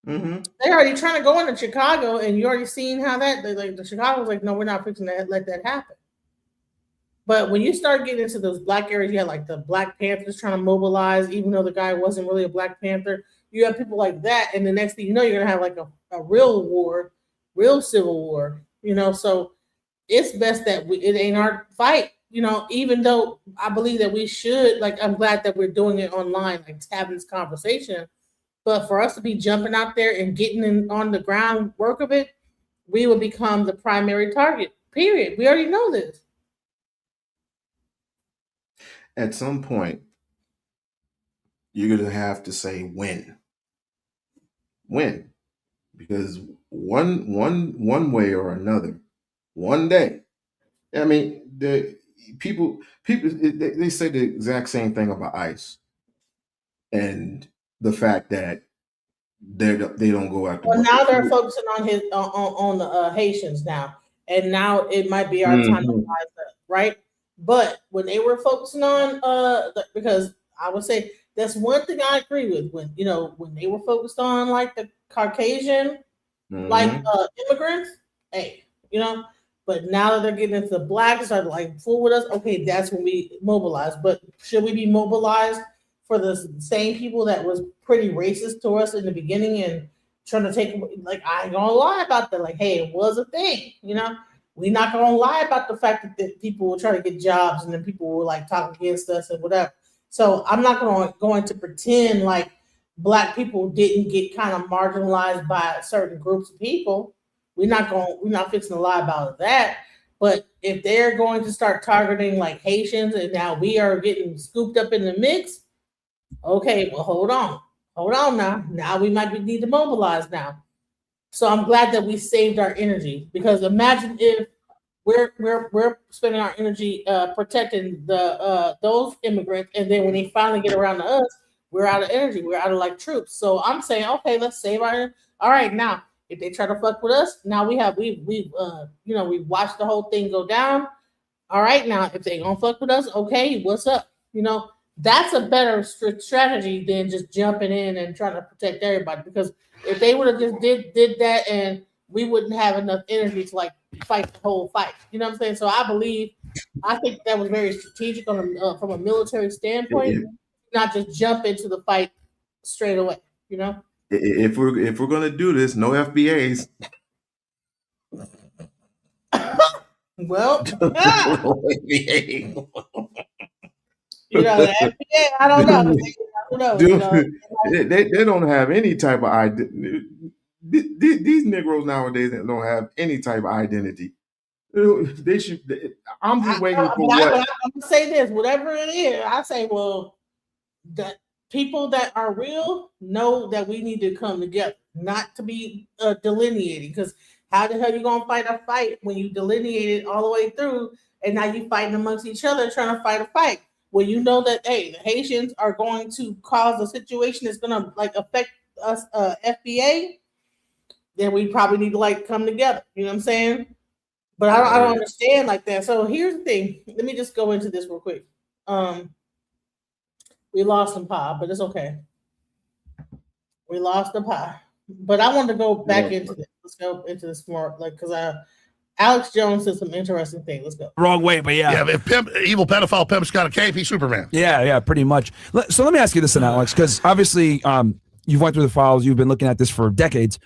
Speaker 6: Mm-hmm.
Speaker 1: They're already trying to go into Chicago, and you already seen how the Chicago's like, no, we're not fixing to let that happen. But when you start getting into those black areas, you have like the Black Panthers trying to mobilize, even though the guy wasn't really a Black Panther. You have people like that, and the next thing you know, you're gonna have like a real war, real civil war. So it's best that it ain't our fight. Even though I believe that we should, like, I'm glad that we're doing it online, like having this conversation. But for us to be jumping out there and getting on the groundwork of it, we will become the primary target, period. We already know this.
Speaker 6: At some point, you're going to have to say when. When. Because one way or another, one day, I mean, the people they say the exact same thing about ICE and the fact that they don't go after.
Speaker 1: Well, now they're focusing on the Haitians now, and now it might be our time to rise up, right? But when they were focusing on because I would say that's one thing I agree with, when they were focused on like the Caucasian like immigrants, hey, but now that they're getting into the blacks are like fool with us, okay, that's when we mobilize. But should we be mobilized for the same people that was pretty racist to us in the beginning and trying to take, like, I ain't gonna lie about that, like, hey, it was a thing, we're not gonna lie about the fact that people were trying to get jobs and then people were like talking against us and whatever. So I'm not going to pretend like black people didn't get kind of marginalized by certain groups of people. We're not fixing to lie about that. But if they're going to start targeting like Haitians and now we are getting scooped up in the mix, okay, well, hold on now. Now we might need to mobilize now. So I'm glad that we saved our energy, because imagine if we're spending our energy protecting those immigrants, and then when they finally get around to us, we're out of energy. We're out of like troops. So I'm saying, okay, let's save our. All right, now if they try to fuck with us, now we've watched the whole thing go down. All right, now if they gonna fuck with us, okay, what's up? That's a better strategy than just jumping in and trying to protect everybody. Because if they would have just did that and we wouldn't have enough energy to like fight the whole fight. You know what I'm saying? So I think that was very strategic from a military standpoint, not just jump into the fight straight away. You know,
Speaker 6: If we're gonna do this, no FBAs.
Speaker 1: well,
Speaker 6: No FBA.
Speaker 1: you know, the NBA, I don't know. I don't know.
Speaker 6: Dude, they don't have any type of identity. These Negroes nowadays don't have any type of identity. They should. I'm just waiting for what.
Speaker 1: I'm gonna say this, whatever it is, I say, well, that people that are real know that we need to come together, not to be delineating. Because how the hell you gonna fight a fight when you delineate it all the way through, and now you fighting amongst each other trying to fight a fight? Well, you know that the Haitians are going to cause a situation that's gonna like affect us, FBA. Then we probably need to like come together. You know what I'm saying? But I don't understand like that. So here's the thing. Let me just go into this real quick. We lost some pie, but it's okay. We lost the pie. But I want to go back into this. Let's go into this more, like, because Alex Jones said some interesting things. Let's go.
Speaker 9: Wrong way, but yeah.
Speaker 7: Yeah, if evil pedophile pimp's got a cape, he's Superman.
Speaker 9: Yeah, pretty much. So let me ask you this, then, Alex, because obviously you've went through the files. You've been looking at this for decades.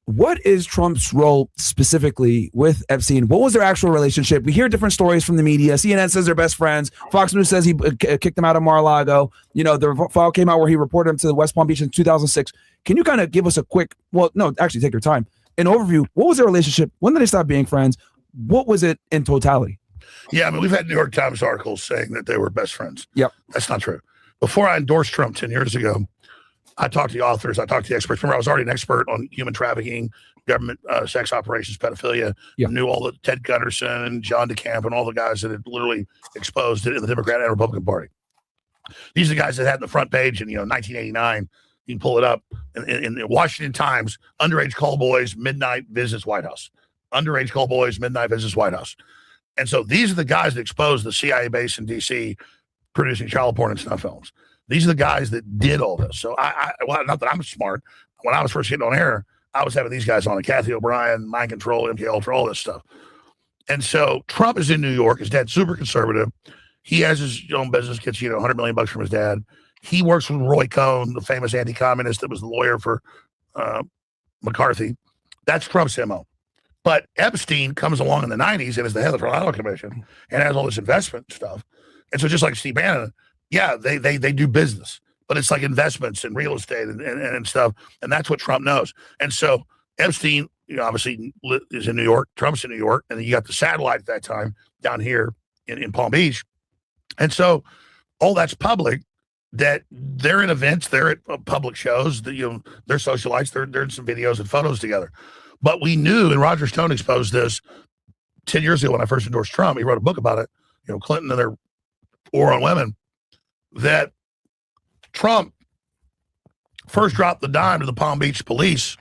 Speaker 9: What is Trump's role specifically with Epstein? What was their actual relationship? We hear different stories from the media. CNN says they're best friends. Fox News says he kicked him out of Mar-a-Lago. You know, the file came out where he reported him to the West Palm Beach in 2006. Can you kind of give us a quick, well, no, actually take your time, an overview? What was their relationship? When did they stop being friends? What was it in totality?
Speaker 7: Yeah, I mean, we've had New York Times articles saying that they were best friends.
Speaker 9: Yep.
Speaker 7: That's not true. Before I endorsed Trump 10 years ago, I talked to the authors, I talked to the experts. Remember, I was already an expert on human trafficking, government sex operations, pedophilia. Yep. Knew all the Ted Gunderson and John DeCamp and all the guys that had literally exposed it in the Democrat and Republican Party. These are the guys that had the front page in 1989. You can pull it up in the Washington Times. Underage call boys, midnight visits White House. Underage call boys, midnight visits White House. And so these are the guys that exposed the CIA base in D.C. producing child porn and snuff films. These are the guys that did all this. So well, not that I'm smart. When I was first getting on air, I was having these guys on, Kathy O'Brien, Mind Control, MK Ultra, all this stuff. And so Trump is in New York. His dad's super conservative. He has his own business, gets $100 million from his dad. He works with Roy Cohn, the famous anti-communist that was the lawyer for McCarthy. That's Trump's MO. But Epstein comes along in the 90s and is the head of the Trial Commission and has all this investment stuff. And so just like Steve Bannon, yeah, they do business, but it's like investments and real estate and stuff. And that's what Trump knows. And so Epstein, obviously is in New York. Trump's in New York. And then you got the satellite at that time down here in Palm Beach. And so all that's public, that they're in events, they're at public shows, they're socialites, they're in some videos and photos together. But we knew, and Roger Stone exposed this 10 years ago when I first endorsed Trump. He wrote a book about it, Clinton and their war on women, that Trump first dropped the dime to the Palm Beach police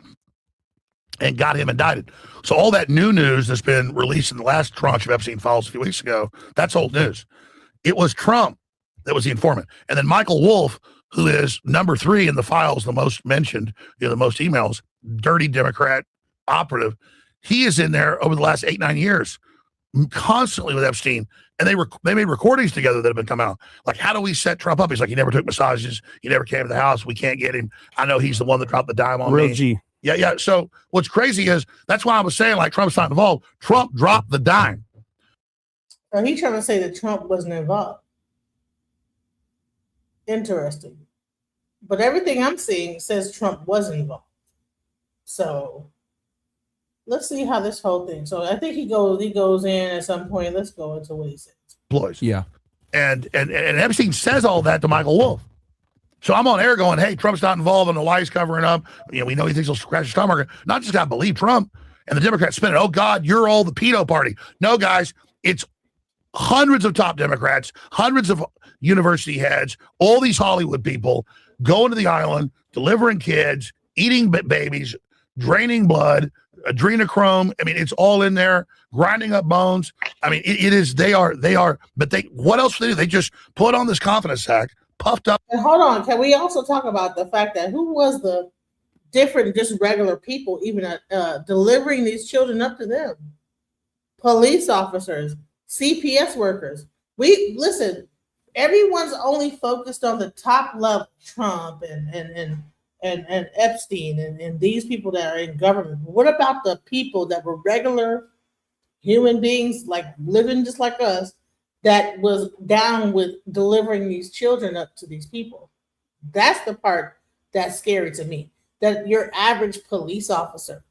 Speaker 7: and got him indicted. So all that new news that's been released in the last tranche of Epstein files a few weeks ago, that's old news. It was Trump that was the informant. And then Michael Wolff, who is number 3 in the files, the most mentioned, the most emails, dirty Democrat operative, he is in there over the last 8-9 years, constantly with Epstein. And they made recordings together that have been come out. Like, how do we set Trump up? He's like, he never took massages. He never came to the house. We can't get him. I know he's the one that dropped the dime on
Speaker 9: Real
Speaker 7: me.
Speaker 9: G.
Speaker 7: Yeah. So what's crazy is that's why I was saying, like, Trump's not involved. Trump dropped the dime.
Speaker 1: So he's trying to say that Trump wasn't involved. Interesting. But everything I'm seeing says Trump was involved. So let's see how this whole thing. So I think he goes in at some point. Let's go into what he says.
Speaker 7: Employees.
Speaker 9: Yeah.
Speaker 7: And Epstein says all that to Michael Wolff. So I'm on air going, hey, Trump's not involved, and the why he's covering up. We know he thinks he'll scratch his stomach. Not just got to believe Trump. And the Democrats spin it. Oh, God, you're all the pedo party. No, guys, it's hundreds of top Democrats, hundreds of university heads, all these Hollywood people going to the island, delivering kids, eating babies, draining blood, adrenochrome. I mean, it's all in there, grinding up bones. I mean, it is, they are, but what else do they do? They just put on this confidence act, puffed up.
Speaker 1: And hold on, can we also talk about the fact that who was the different, just regular people, even delivering these children up to them. Police officers, CPS workers. Listen, everyone's only focused on the top level, Trump and Epstein and these people that are in government. What about the people that were regular human beings, like living just like us, that was down with delivering these children up to these people? That's the part that's scary to me. That your average police officer,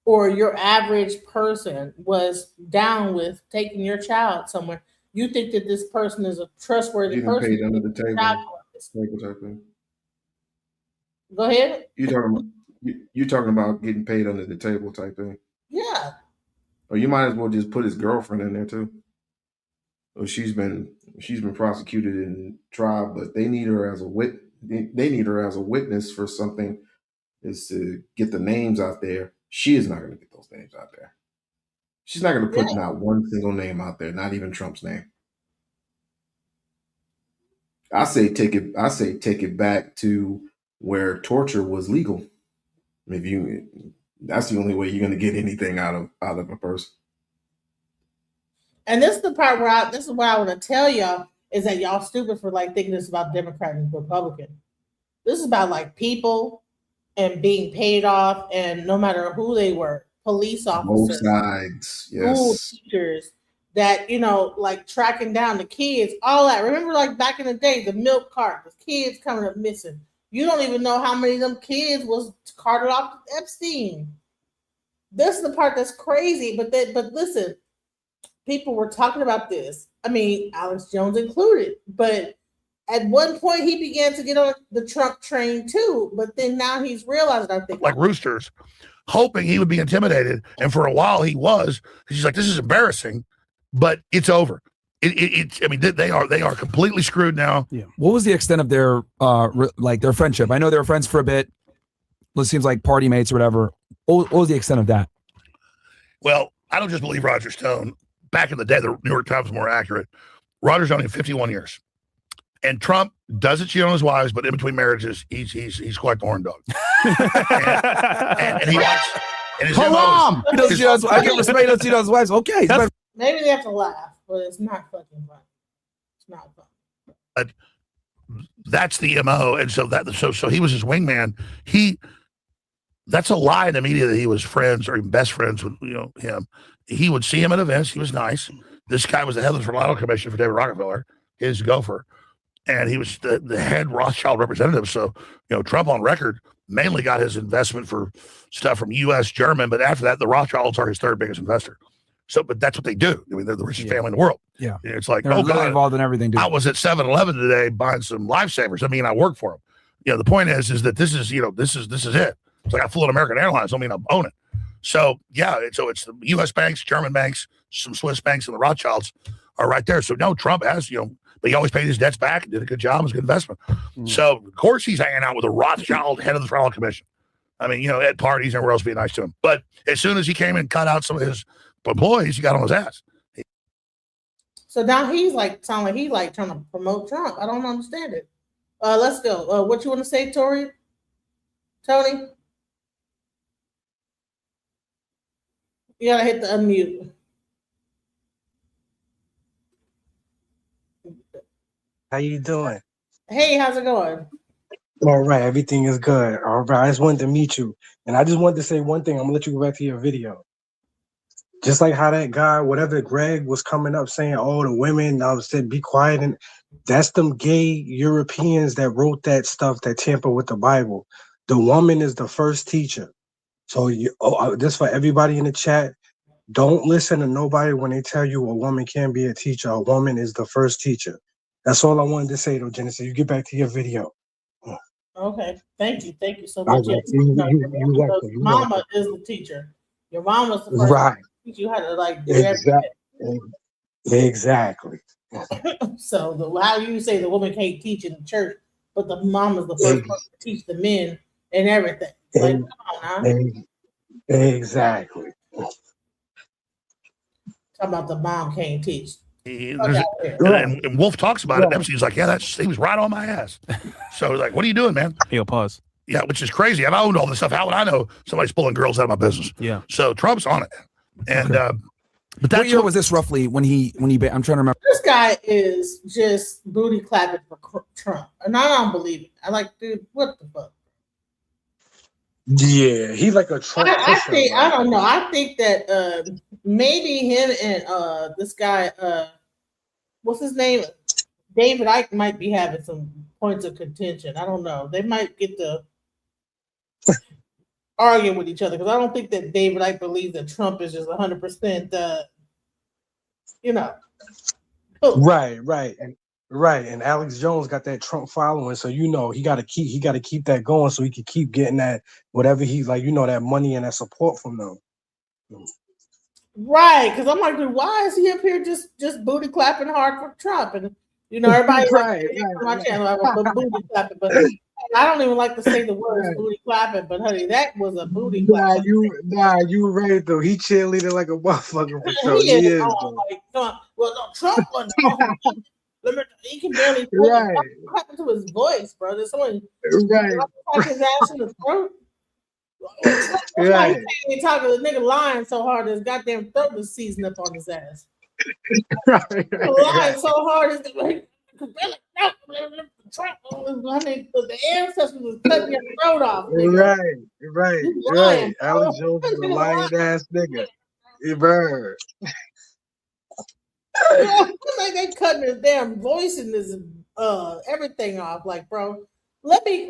Speaker 1: or your average person was down with taking your child somewhere. You think that this person is a trustworthy
Speaker 6: Getting
Speaker 1: person?
Speaker 6: paid under the table.
Speaker 1: Go ahead.
Speaker 6: You talking about getting paid under the table type thing?
Speaker 1: Yeah.
Speaker 6: Or you might as well just put his girlfriend in there too. Or she's been prosecuted and tried, but they need her as a witness for something, is to get the names out there. She is not going to get those names out there. She's not going to put not one single name out there, not even Trump's name. I say take it back to where torture was legal. That's the only way you're going to get anything out of a person.
Speaker 1: And this is the part where this is what I want to tell y'all, is that y'all stupid for thinking this about Democrat and Republican. This is about people and being paid off, and no matter who they were, police officers,
Speaker 6: both sides,
Speaker 1: school
Speaker 6: yes,
Speaker 1: teachers, that tracking down the kids, all that. Remember, back in the day, the milk cart, the kids coming up missing. You don't even know how many of them kids was carted off to Epstein. This is the part that's crazy. But listen, people were talking about this. I mean, Alex Jones included. But at one point, he began to get on the Trump train too. But then now he's realized, I think,
Speaker 7: like roosters, hoping he would be intimidated. And for a while he was. He's like, this is embarrassing, but it's over. They are completely screwed now.
Speaker 9: Yeah. What was the extent of their their friendship? I know they were friends for a bit. It seems like party mates or whatever. What was the extent of that?
Speaker 7: Well, I don't just believe Roger Stone. Back in the day, the New York Times was more accurate. Roger Stone had 51 years. And Trump doesn't cheat on his wives, but in between marriages, he's quite the horn dog. and he likes. And his
Speaker 9: Mom! He doesn't cheat on his wives. I give respect. He doesn't cheat on his wives. Okay.
Speaker 1: maybe they have to laugh, but it's not fucking fun. It's not fun.
Speaker 7: But that's the MO. And so he was his wingman. That's a lie in the media that he was friends or even best friends with him. He would see him at events. He was nice. This guy was the head of the Reliable Commission for David Rockefeller, his gopher. And he was the head Rothschild representative. So, Trump on record mainly got his investment for stuff from U.S., German. But after that, the Rothschilds are his third biggest investor. So, but that's what they do. I mean, they're the richest family in the world.
Speaker 9: Yeah.
Speaker 7: It's like,
Speaker 9: they're really involved in everything, dude.
Speaker 7: I was at 7-Eleven today buying some lifesavers. I mean, I work for them. The point is that this is it. It's like I flew on American Airlines. I mean, I own it. So, yeah. So it's the U.S. banks, German banks, some Swiss banks, and the Rothschilds are right there. So, no, Trump has, but he always paid his debts back and did a good job. It was a good investment. Mm. So, of course, he's hanging out with a Rothschild head of the Federal Commission. I mean, at parties and everywhere else, be nice to him. But as soon as he came and cut out some of his employees, he got on his ass.
Speaker 1: So now he's sound like he's trying to promote Trump. I don't understand it. Let's go. What you want to say, Tony? You gotta hit the unmute.
Speaker 10: How you doing?
Speaker 1: Hey, how's it going?
Speaker 10: All right, everything is good. All right, I just wanted to meet you. And I just wanted to say one thing. I'm gonna let you go back to your video. Just like how that guy, whatever Greg was coming up saying, oh, the women, I said, be quiet. And that's them gay Europeans that wrote that stuff that tamper with the Bible. The woman is the first teacher. So just for everybody in the chat, don't listen to nobody when they tell you a woman can't be a teacher. A woman is the first teacher. That's all I wanted to say, though, Genesis. You get back to your video.
Speaker 1: Okay, thank you so much. Mama is the teacher. Your mama's the first
Speaker 10: right.
Speaker 1: Teach you how to do
Speaker 10: exactly.
Speaker 1: So how you say the woman can't teach in the church, but the mom is the first person to teach the men and everything. Come on, huh?
Speaker 10: Exactly.
Speaker 1: Talking about the mom can't teach.
Speaker 7: And Wolf talks about it. Epstein's like, yeah, he was right on my ass. So like, what are you doing, man?
Speaker 8: Yo, pause.
Speaker 7: Yeah, which is crazy. And I owned all this stuff. How would I know somebody's pulling girls out of my business?
Speaker 8: Yeah.
Speaker 7: So Trump's on it. And but that's
Speaker 9: what year was this roughly when he I'm trying to remember.
Speaker 1: This guy is just booty clapping for Trump, and I don't believe it. I like, dude, what the fuck?
Speaker 10: Yeah, he's like a Trump.
Speaker 1: I don't know. I think that maybe him and this guy, what's his name? David Icke might be having some points of contention. I don't know. They might get to argue with each other because I don't think that David Icke believes that Trump is just 100%, you know. Cool.
Speaker 10: Right. And Alex Jones got that Trump following, so you know he got to keep that going so he can keep getting that whatever he's like, you know, that money and that support from them.
Speaker 1: Right, because I'm like, dude, why is he up here just booty clapping hard for Trump? And you know, everybody on my channel, I was booty clapping, but I don't even like to say the words booty clapping. But honey, that was a booty clap.
Speaker 10: You right though. He cheerleading like a motherfucker for sure.
Speaker 1: He is. Well, no, Trump was. He can barely what happened to his voice, bro. There's someone his ass in the throat. Right. He talking to the nigga lying so hard his goddamn throat was seizing up on his ass. Lying so hard his like the ancestors was cutting your throat off. Nigga.
Speaker 10: Right. Alex Jones is a lying ass nigga.
Speaker 1: Like they cutting his damn voice and his everything off. Like, bro, let's right.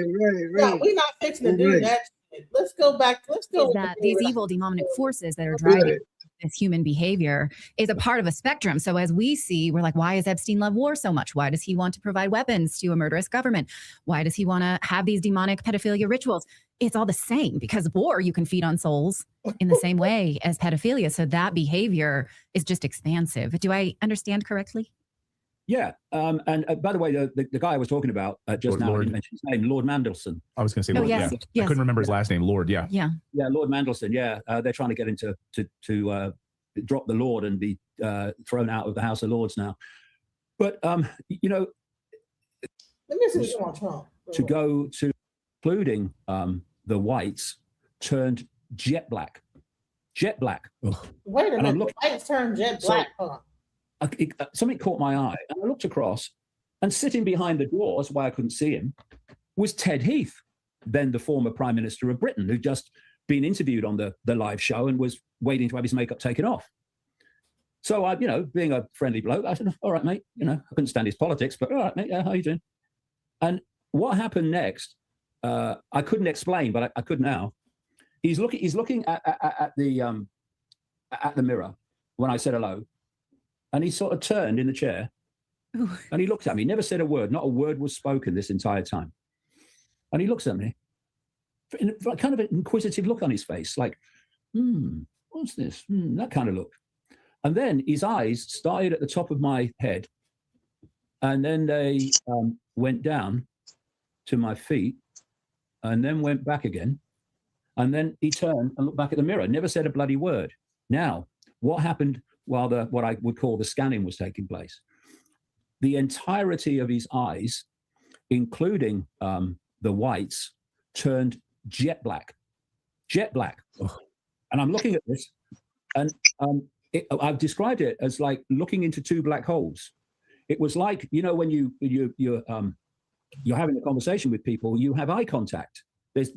Speaker 1: No, we're not fixing to do that shit. Let's go back. Let's go.
Speaker 11: That these evil demonic forces that are driving this human behavior is a part of a spectrum. So as we see, we're like, why is Epstein love war so much? Why does he want to provide weapons to a murderous government? Why does he want to have these demonic pedophilia rituals? It's all the same because war, you can feed on souls in the same way as pedophilia. So that behavior is just expansive. Do I understand correctly?
Speaker 12: Yeah. And by the way, the guy I was talking about just now, you mentioned his name, Lord Mandelson.
Speaker 8: I was going to say Lord.
Speaker 11: Yes.
Speaker 8: I couldn't remember his last name. Lord. Yeah.
Speaker 12: Lord Mandelson. Yeah. They're trying to get him to drop the Lord and be thrown out of the House of Lords now. But, you know, to go to including the whites turned jet black.
Speaker 1: Wait a minute. The whites turned jet black.
Speaker 12: Something caught my eye, and I looked across, and sitting behind the doors, why I couldn't see him, was Ted Heath, then the former Prime Minister of Britain, who'd just been interviewed on the live show and was waiting to have his makeup taken off. So I, you know, being a friendly bloke, I said, "All right, mate." You know, I couldn't stand his politics, but all right, mate. Yeah, how you doing? And what happened next? I couldn't explain, but I could now. He's looking at the mirror when I said hello. And he sort of turned in the chair and he looked at me, never said a word. Not a word was spoken this entire time. And he looks at me, kind of an inquisitive look on his face, like, what's this? That kind of look. And then his eyes started at the top of my head. And then they went down to my feet and then went back again. And then he turned and looked back at the mirror, never said a bloody word. Now, what happened while what I would call the scanning was taking place? The entirety of his eyes, including the whites, turned jet black. Oh. And I'm looking at this, and I've described it as like looking into two black holes. It was like, you know, when you're having a conversation with people, you have eye contact. There's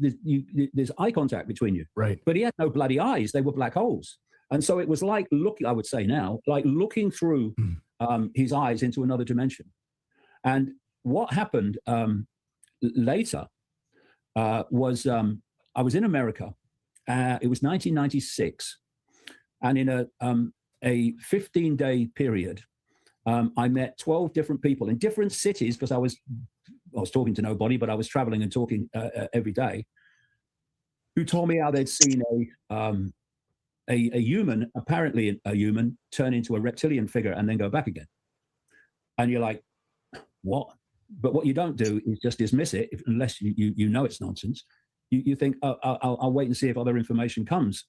Speaker 12: eye contact between you.
Speaker 8: Right.
Speaker 12: But he had no bloody eyes; they were black holes. And so it was like looking, I would say now, like looking through his eyes into another dimension. And what happened later was I was in America. It was 1996. And in a 15-day period, I met 12 different people in different cities because I was talking to nobody, but I was traveling and talking every day, who told me how they'd seen a human, apparently a human, turn into a reptilian figure and then go back again. And you're like, what? But what you don't do is just dismiss it unless you know it's nonsense. You think, oh, I'll wait and see if other information comes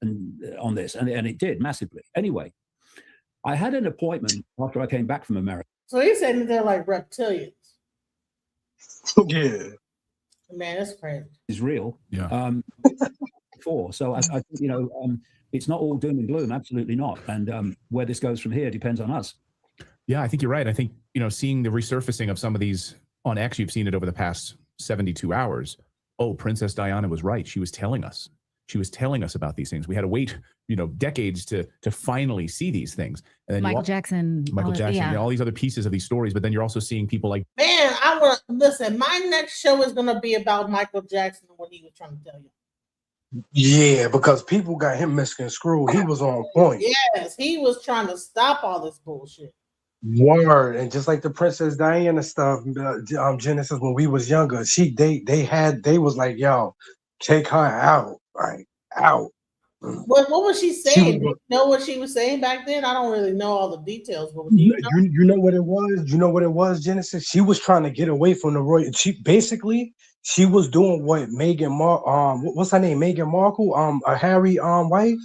Speaker 12: on this. And it did massively. Anyway, I had an appointment after I came back from America.
Speaker 1: So he's saying that they're like reptilians.
Speaker 10: Yeah.
Speaker 1: Man, that's crazy.
Speaker 12: Is real.
Speaker 9: Yeah.
Speaker 12: Before, so I think it's not all doom and gloom. Absolutely not. And where this goes from here depends on us.
Speaker 8: Yeah, I think you're right. I think, seeing the resurfacing of some of these on X, you've seen it over the past 72 hours. Oh, Princess Diana was right. She was telling us. She was telling us about these things. We had to wait, decades to finally see these things. And then
Speaker 11: Michael Jackson,
Speaker 8: all these other pieces of these stories. But then you're also seeing people like,
Speaker 1: man, I want to listen. My next show is going to be about Michael Jackson and what he was trying to tell you.
Speaker 10: Yeah, because people got him misconstrued. He was on point.
Speaker 1: Yes, he was trying to stop all this bullshit.
Speaker 10: Word. And just like the Princess Diana stuff, Genesis, when we was younger, they was like, yo, take her out, like out.
Speaker 1: What was she saying? Do you know what she was saying back then? I don't really know all the details, but do you know?
Speaker 10: You know what it was? You know what it was, Genesis? She was trying to get away from the royal. She was doing what what's her name? Meghan Markle, Harry wife.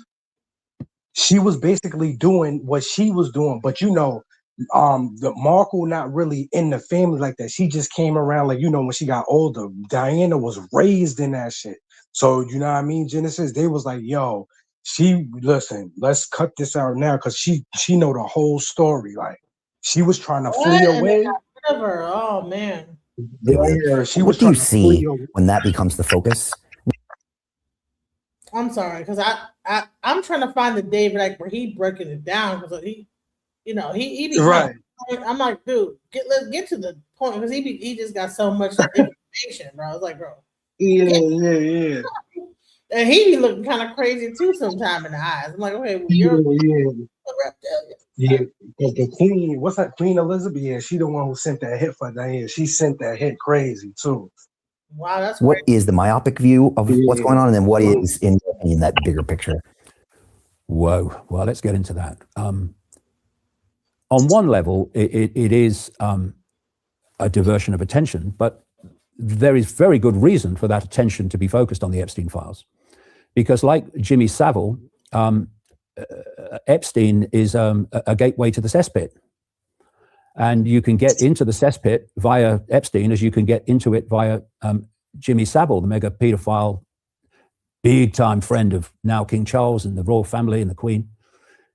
Speaker 10: She was basically doing what she was doing, but the Markle not really in the family like that. She just came around when she got older. Diana was raised in that shit. So you know what I mean, Genesis? They was like, yo, listen, let's cut this out now because she know the whole story. Like she was trying to flee away.
Speaker 1: Oh man.
Speaker 10: Yeah,
Speaker 13: what do you see when that becomes the focus?
Speaker 1: I'm sorry, because I'm trying to find the David where he breaking it down because he be
Speaker 10: right.
Speaker 1: I'm like, dude, let's get to the point because he just got so much information, bro. I was like, bro.
Speaker 10: Yeah.
Speaker 1: And he be looking kind of crazy too sometime in the eyes. I'm like, okay, well, you're a reptilian.
Speaker 10: Yeah, because the queen, what's that, Queen Elizabeth? Yeah, she the one who sent that hit for Diana. She sent that hit crazy too.
Speaker 1: Wow, that's
Speaker 13: what
Speaker 1: crazy.
Speaker 13: Is the myopic view of what's going on, and then what is in that bigger picture?
Speaker 12: Whoa, well, let's get into that. On one level, it is a diversion of attention, but there is very good reason for that attention to be focused on the Epstein files, because like Jimmy Savile, Epstein is a gateway to the cesspit. And you can get into the cesspit via Epstein as you can get into it via Jimmy Savile, the mega pedophile, big time friend of now King Charles and the royal family and the Queen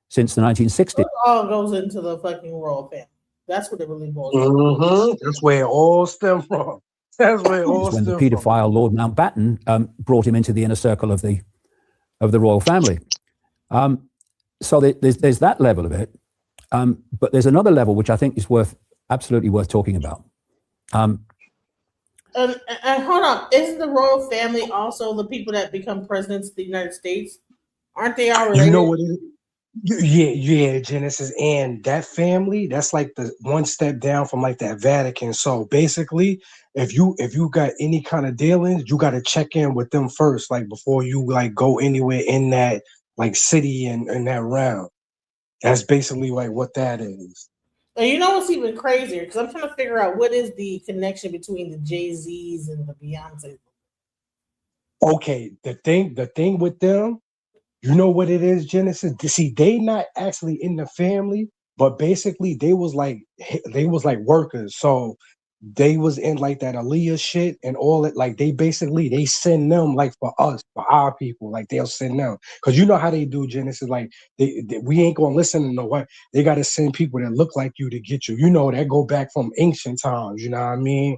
Speaker 12: since the 1960s.
Speaker 1: It all goes into the fucking royal family. That's what it really boils down
Speaker 10: to. That's where it all stemmed from. That's where it all
Speaker 12: stemmed from. When the pedophile Lord Mountbatten brought him into the inner circle of the royal family. So there's that level of it. But there's another level which I think is absolutely worth talking about.
Speaker 1: And hold on, isn't the royal family also the people that become presidents of the United States? Aren't they all related?
Speaker 10: You know what it is? Yeah, Genesis, and that family, that's like the one step down from like that Vatican. So basically, if you got any kind of dealings, you got to check in with them first, like before you like go anywhere in that like city and that round. That's basically like what that is.
Speaker 1: And you know what's even crazier? Because I'm trying to figure out what is the connection between the Jay-Z's and the Beyonce.
Speaker 10: Okay, the thing with them, you know what it is, Genesis? See, they not actually in the family, but basically they was like workers. So they was in like that Aaliyah shit and all it. Like they send them like for us, for our people. Like they'll send them because you know how they do, Genesis. Like we ain't gonna listen to no what they got to send people that look like you to get you. You know that go back from ancient times. You know what I mean?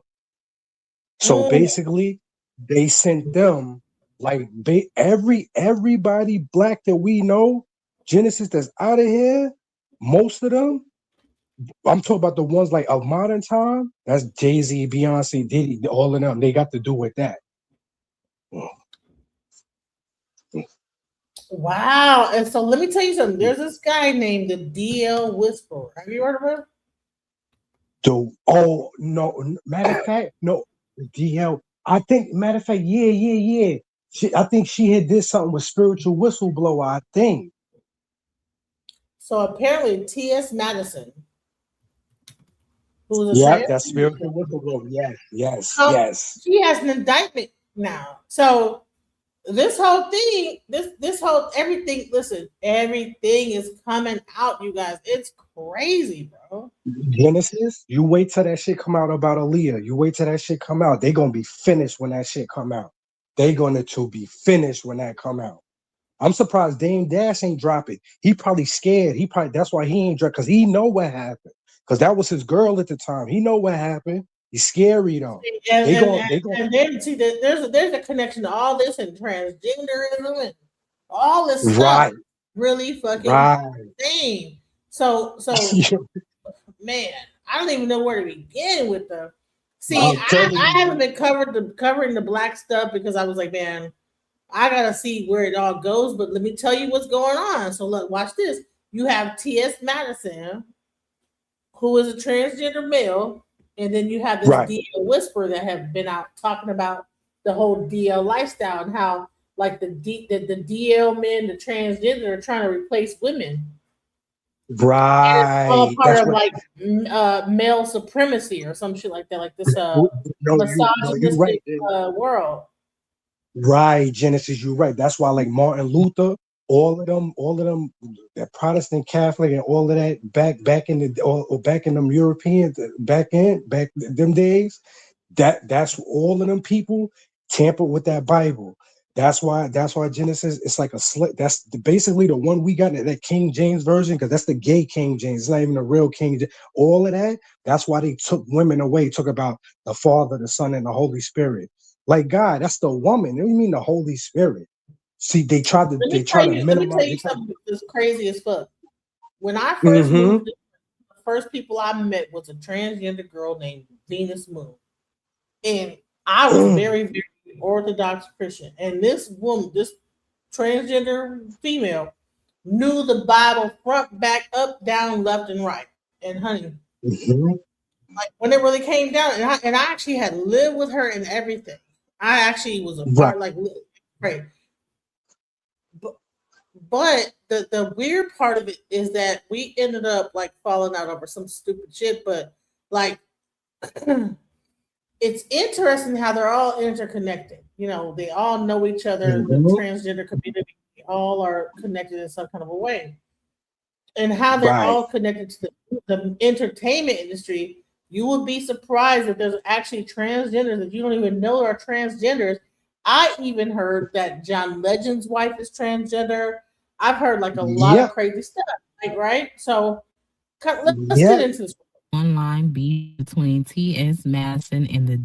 Speaker 10: So basically, they sent them like everybody black that we know, Genesis that's out of here. Most of them. I'm talking about the ones like of modern time. That's Jay-Z, Beyonce, Diddy, all of them. They got to do with that.
Speaker 1: Wow. And so let me tell you something. There's this guy named the DL Whisperer. Have you heard of him?
Speaker 10: No. Matter of fact, no. DL. I think, matter of fact, yeah. I think she had did something with Spiritual Whistleblower, I think.
Speaker 1: So apparently T.S. Madison, who's a
Speaker 10: that's Spiritual Whistleblower. Yes.
Speaker 1: She has an indictment now. So this whole thing, this whole everything. Listen, everything is coming out, you guys. It's crazy, bro.
Speaker 10: Genesis, you wait till that shit come out about Aaliyah. You wait till that shit come out. They gonna be finished when that shit come out. They gonna to be finished when that come out. I'm surprised Dame Dash ain't drop it. He probably scared. He probably that's why he ain't drop because he know what happened. Because that was his girl at the time. He know what happened. He's scary though.
Speaker 1: And,
Speaker 10: They
Speaker 1: and,
Speaker 10: gon'
Speaker 1: and,
Speaker 10: they gon'
Speaker 1: and then see, there's a connection to all this and transgenderism and all this stuff.
Speaker 10: right,
Speaker 1: Really fucking
Speaker 10: right.
Speaker 1: insane. So man, I don't even know where to begin with the. See,
Speaker 10: I'm telling
Speaker 1: I
Speaker 10: you.
Speaker 1: haven't been covering the black stuff because I was like, man, I gotta see where it all goes. But let me tell you what's going on. So look, watch this. You have T.S. Madison, who is a transgender male, and then you have this
Speaker 10: Right.
Speaker 1: DL Whisperer that have been out talking about the whole DL lifestyle and how like the DL men, the transgender, are trying to replace women. All
Speaker 10: Right.
Speaker 1: part
Speaker 10: That's
Speaker 1: of
Speaker 10: what
Speaker 1: like male supremacy or some shit like that, like this
Speaker 10: no, you
Speaker 1: misogynistic
Speaker 10: right.
Speaker 1: world.
Speaker 10: Right, Genesis, you're right. That's why, like Martin Luther, all of them, that Protestant Catholic and all of that back in the or back in them Europeans back them days, that's all of them people tampered with that Bible. That's why Genesis it's like a slick. That's basically the one we got that King James version because that's the gay King James. It's not even the real King. All of that. That's why they took women away. Talk about the Father, the Son, and the Holy Spirit. Like God, that's the woman. What do you mean the Holy Spirit? See, they try to
Speaker 1: Let me tell you something that's crazy as fuck. When I first moved, the first people I met was a transgender girl named Venus Moon, and I was very, very Orthodox Christian. And this woman, this transgender female, knew the Bible front, back, up, down, left, and right. And honey, like when it really came down, and I actually had lived with her and everything. I actually was a part, like, right. But the weird part of it is that we ended up like falling out over some stupid shit. But like, it's interesting how they're all interconnected. You know, they all know each other. The transgender community all are connected in some kind of a way, and how they're all connected to the entertainment industry. You would be surprised that there's actually transgenders that you don't even know are transgenders. I even heard that John Legend's wife is transgender. I've heard like a lot of crazy stuff, like, right? So let's get into this.
Speaker 14: Online beef between T.S. Madison and the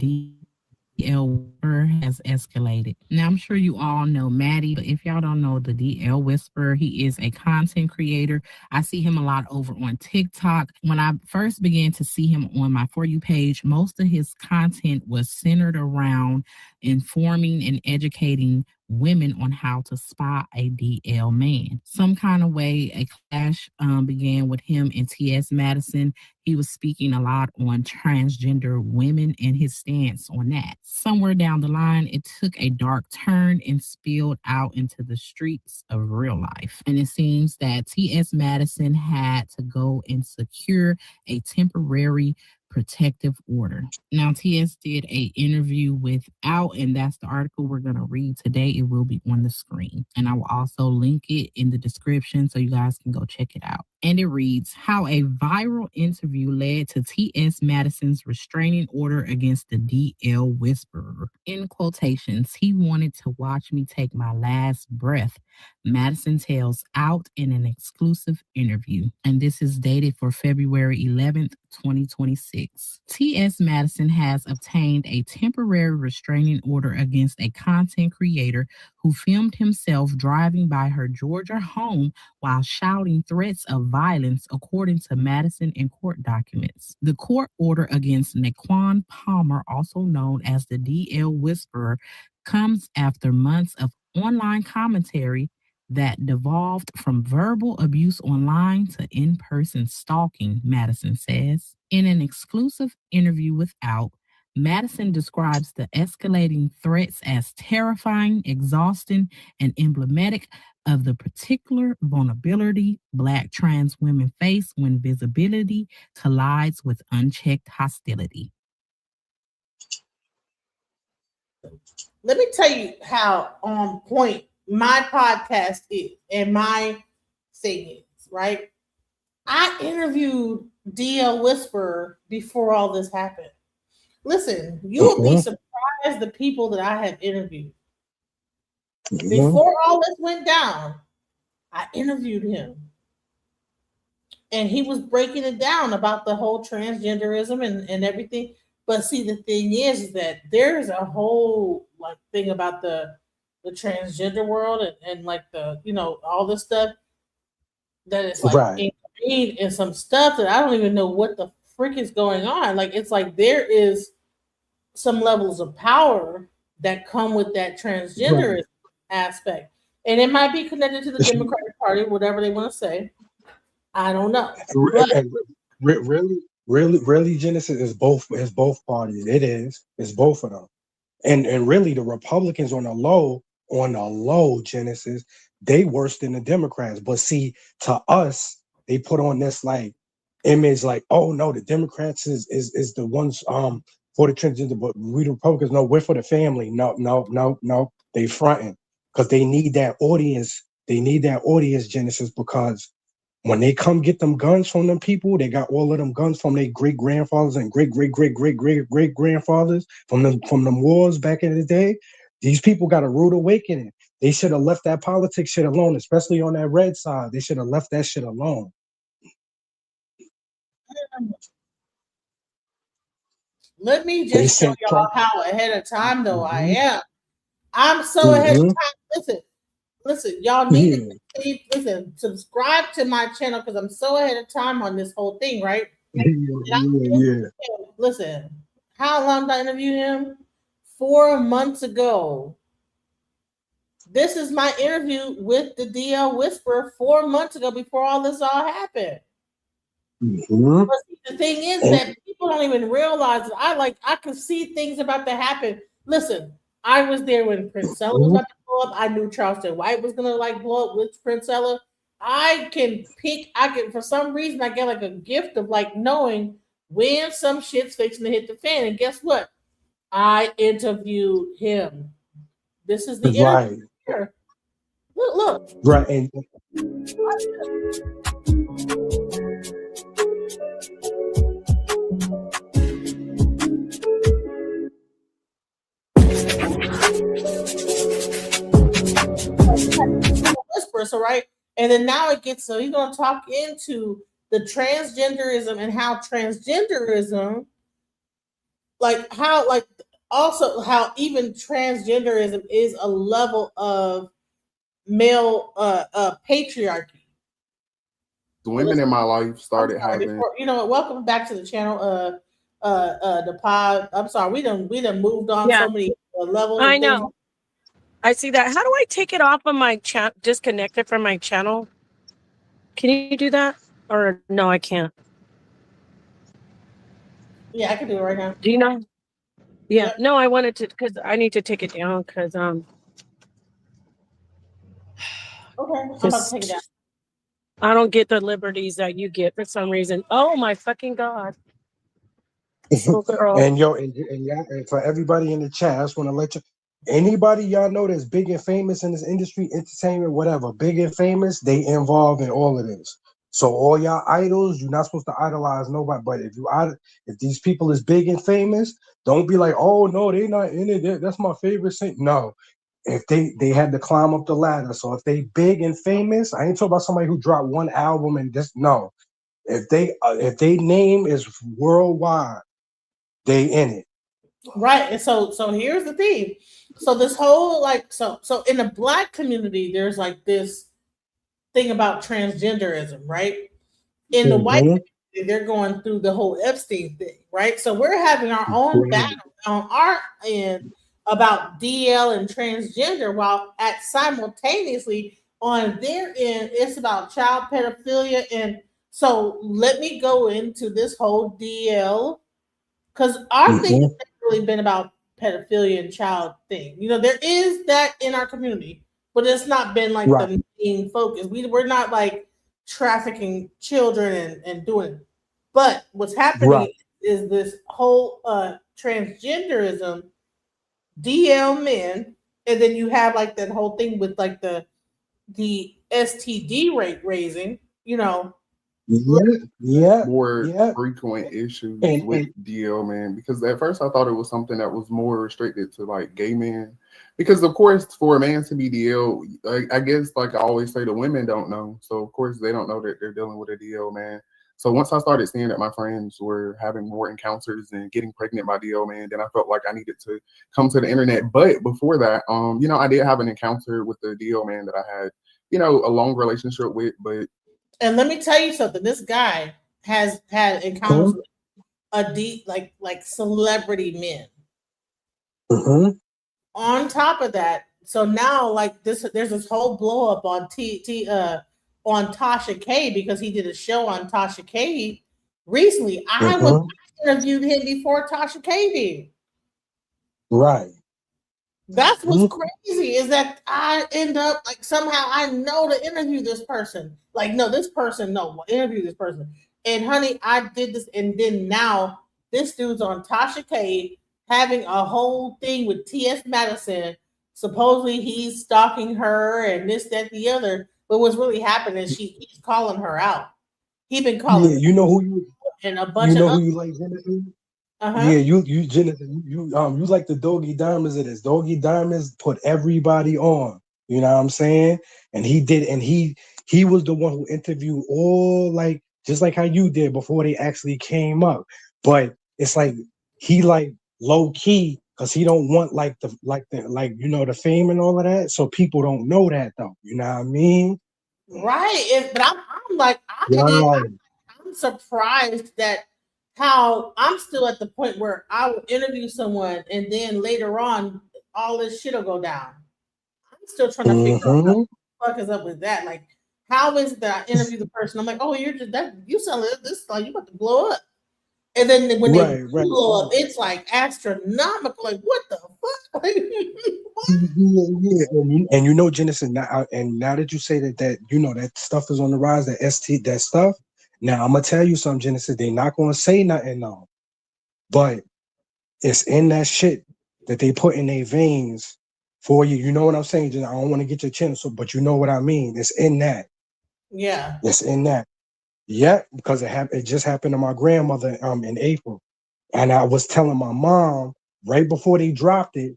Speaker 14: DL Whisperer has escalated. Now, I'm sure you all know Maddie, but if y'all don't know the DL Whisperer, he is a content creator. I see him a lot over on TikTok. When I first began to see him on my For You page, most of his content was centered around informing and educating women on how to spot a DL man. Some kind of way a clash began with him and T.S. Madison. He was speaking a lot on transgender women and his stance on that. Somewhere down the line, it took a dark turn and spilled out into the streets of real life. And it seems that T.S. Madison had to go and secure a temporary protective order. Now, T.S. did a interview with Out, and that's the article we're going to read today. It will be on the screen, and I will also link it in the description so you guys can go check it out. And it reads, how a viral interview led to T.S. Madison's restraining order against the DL Whisperer. In quotations, he wanted to watch me take my last breath, Madison tells Out in an exclusive interview. And this is dated for February 11th, 2026. T.S. Madison has obtained a temporary restraining order against a content creator who filmed himself driving by her Georgia home while shouting threats of violence, according to Madison and court documents. The court order against Naquan Palmer, also known as the DL Whisperer, comes after months of online commentary that devolved from verbal abuse online to in-person stalking, Madison says. In an exclusive interview with Out, Madison describes the escalating threats as terrifying, exhausting, and emblematic of the particular vulnerability Black trans women face when visibility collides with unchecked hostility.
Speaker 1: let me tell you how on point my podcast is and my thing is, right? I interviewed DL Whisperer before all this happened. Listen, you will be surprised the people that I have interviewed. Before all this went down, I interviewed him. And he was breaking it down about the whole transgenderism and everything. But see, the thing is that there's a whole like thing about the transgender world and like the, you know, all this stuff that is like ingrained in some stuff that I don't even know what the frick is going on. Like, it's like there is some levels of power that come with that transgenderism aspect. And it might be connected to the Democratic Party, whatever they want to say. I don't know.
Speaker 10: Really, Genesis is both parties. It's both of them. And really the Republicans on the low, Genesis, they worse than the Democrats. But see, to us, they put on this like image like, oh no, the Democrats is the ones for the transgender, but we the Republicans, no, we're for the family. No, they fronting because they need that audience. They need that audience, Genesis, because when they come get them guns from them people, they got all of them guns from their great grandfathers and great grandfathers from them wars back in the day. These people got a rude awakening. They should have left that politics shit alone, especially on that red side. They should have left that shit alone.
Speaker 1: Let me just show y'all how ahead of time though I am. I'm so ahead of time. Listen, y'all need to subscribe to my channel because I'm so ahead of time on this whole thing, right? Listen, how long did I interview him? 4 months ago. This is my interview with the DL Whisperer 4 months ago before all this all happened. But the thing is that people don't even realize that I can see things about to happen. Listen, I was there when Princella was about to blow up. I knew Charleston White was gonna like blow up with Princella. I can for some reason I get like a gift of like knowing when some shit's fixing to hit the fan. And guess what? I interviewed him. This is the interview here. Look.
Speaker 10: Right. And
Speaker 1: Whisper, so right, and then now it gets so he's gonna talk into the transgenderism and how transgenderism, like how like also how even transgenderism is a level of male patriarchy.
Speaker 6: The women in my life started having.
Speaker 1: You know what? Welcome back to the channel. The pod. I'm sorry, we done moved on so many levels.
Speaker 3: I know. I see that. How do I take it off of my chat? Disconnect it from my channel? Can you do that? Or no, I can't.
Speaker 1: Yeah, I can do it right now.
Speaker 3: Do you know? Yeah. Yep. No, I wanted to because I need to take it down because
Speaker 1: Okay, I'm about to take it down.
Speaker 3: I don't get the liberties that you get for some reason. Oh my fucking God.
Speaker 10: And and for everybody in the chat, I just want to let you, anybody y'all know that's big and famous in this industry, entertainment, whatever, big and famous, they involved in all of this. So all y'all idols, you're not supposed to idolize nobody. But if these people is big and famous, don't be like, oh no, they not in it. That's my favorite thing. No, if they had to climb up the ladder. So if they big and famous, I ain't talking about somebody who dropped one album and just no. If they name is worldwide, they in it.
Speaker 1: Right. And so here's the thing. So this whole so in the Black community, there's like this thing about transgenderism, right? In the white community, they're going through the whole Epstein thing, right? So we're having our own battle on our end about DL and transgender, while at simultaneously on their end, it's about child pedophilia. And so let me go into this whole DL. Because our thing has really been about pedophilia and child thing. You know, there is that in our community, but it's not been like the main focus. We're not like trafficking children and doing it. But what's happening is this whole transgenderism DL men, and then you have like that whole thing with like the STD rate raising, you know.
Speaker 15: More frequent issues with DL man, because at first I thought it was something that was more restricted to like gay men, because of course for a man to be DL, I guess like I always say, the women don't know, so of course they don't know that they're dealing with a DL man. So once I started seeing that my friends were having more encounters and getting pregnant by DL man, then I felt like I needed to come to the internet. But before that, you know, I did have an encounter with the DL man that I had, you know, a long relationship with. But
Speaker 1: and let me tell you something, this guy has had encounters with a deep like celebrity men. On top of that, so now like there's this whole blow up on on Tasha K, because he did a show on Tasha K recently. I interviewed him before Tasha K did.
Speaker 10: Right.
Speaker 1: That's what's crazy, is that I end up like somehow I know to interview this person. Like, no, this person, no, interview this person. And honey, I did this, and then now this dude's on Tasha K having a whole thing with T.S. Madison. Supposedly he's stalking her and this, that, the other. But what's really happening is he's calling her out. He's been calling.
Speaker 10: Yeah, you know who you
Speaker 1: and a bunch
Speaker 10: you know
Speaker 1: of
Speaker 10: who you like, Jennifer?
Speaker 1: Uh-huh.
Speaker 10: Yeah, you Jennifer, you like the Doggy Diamonds of this. Doggy Diamonds put everybody on. You know what I'm saying? And he did, and he was the one who interviewed all, like, just like how you did before they actually came up. But it's like he like low key, because he don't want like the you know, the fame and all of that. So people don't know that though. You know what I mean?
Speaker 1: Right. But I'm like, I'm surprised that how I'm still at the point where I will interview someone and then later on all this shit will go down. I'm still trying to figure out what the fuck is up with that. Like, how is it that I interview the person? I'm like, oh, you're just that you selling this, like, you about to blow up. And then when they blow up, it's like astronomical. Like, what the fuck?
Speaker 10: Yeah. And you know, Genesis, now that you say that you know that stuff is on the rise, that stuff. Now I'm gonna tell you something, Genesis. They're not gonna say nothing now, but it's in that shit that they put in their veins for you. You know what I'm saying? I don't want to get your chin, but you know what I mean. It's in that.
Speaker 1: Yeah.
Speaker 10: It's in that. Yeah, because it just happened to my grandmother in April, and I was telling my mom right before they dropped it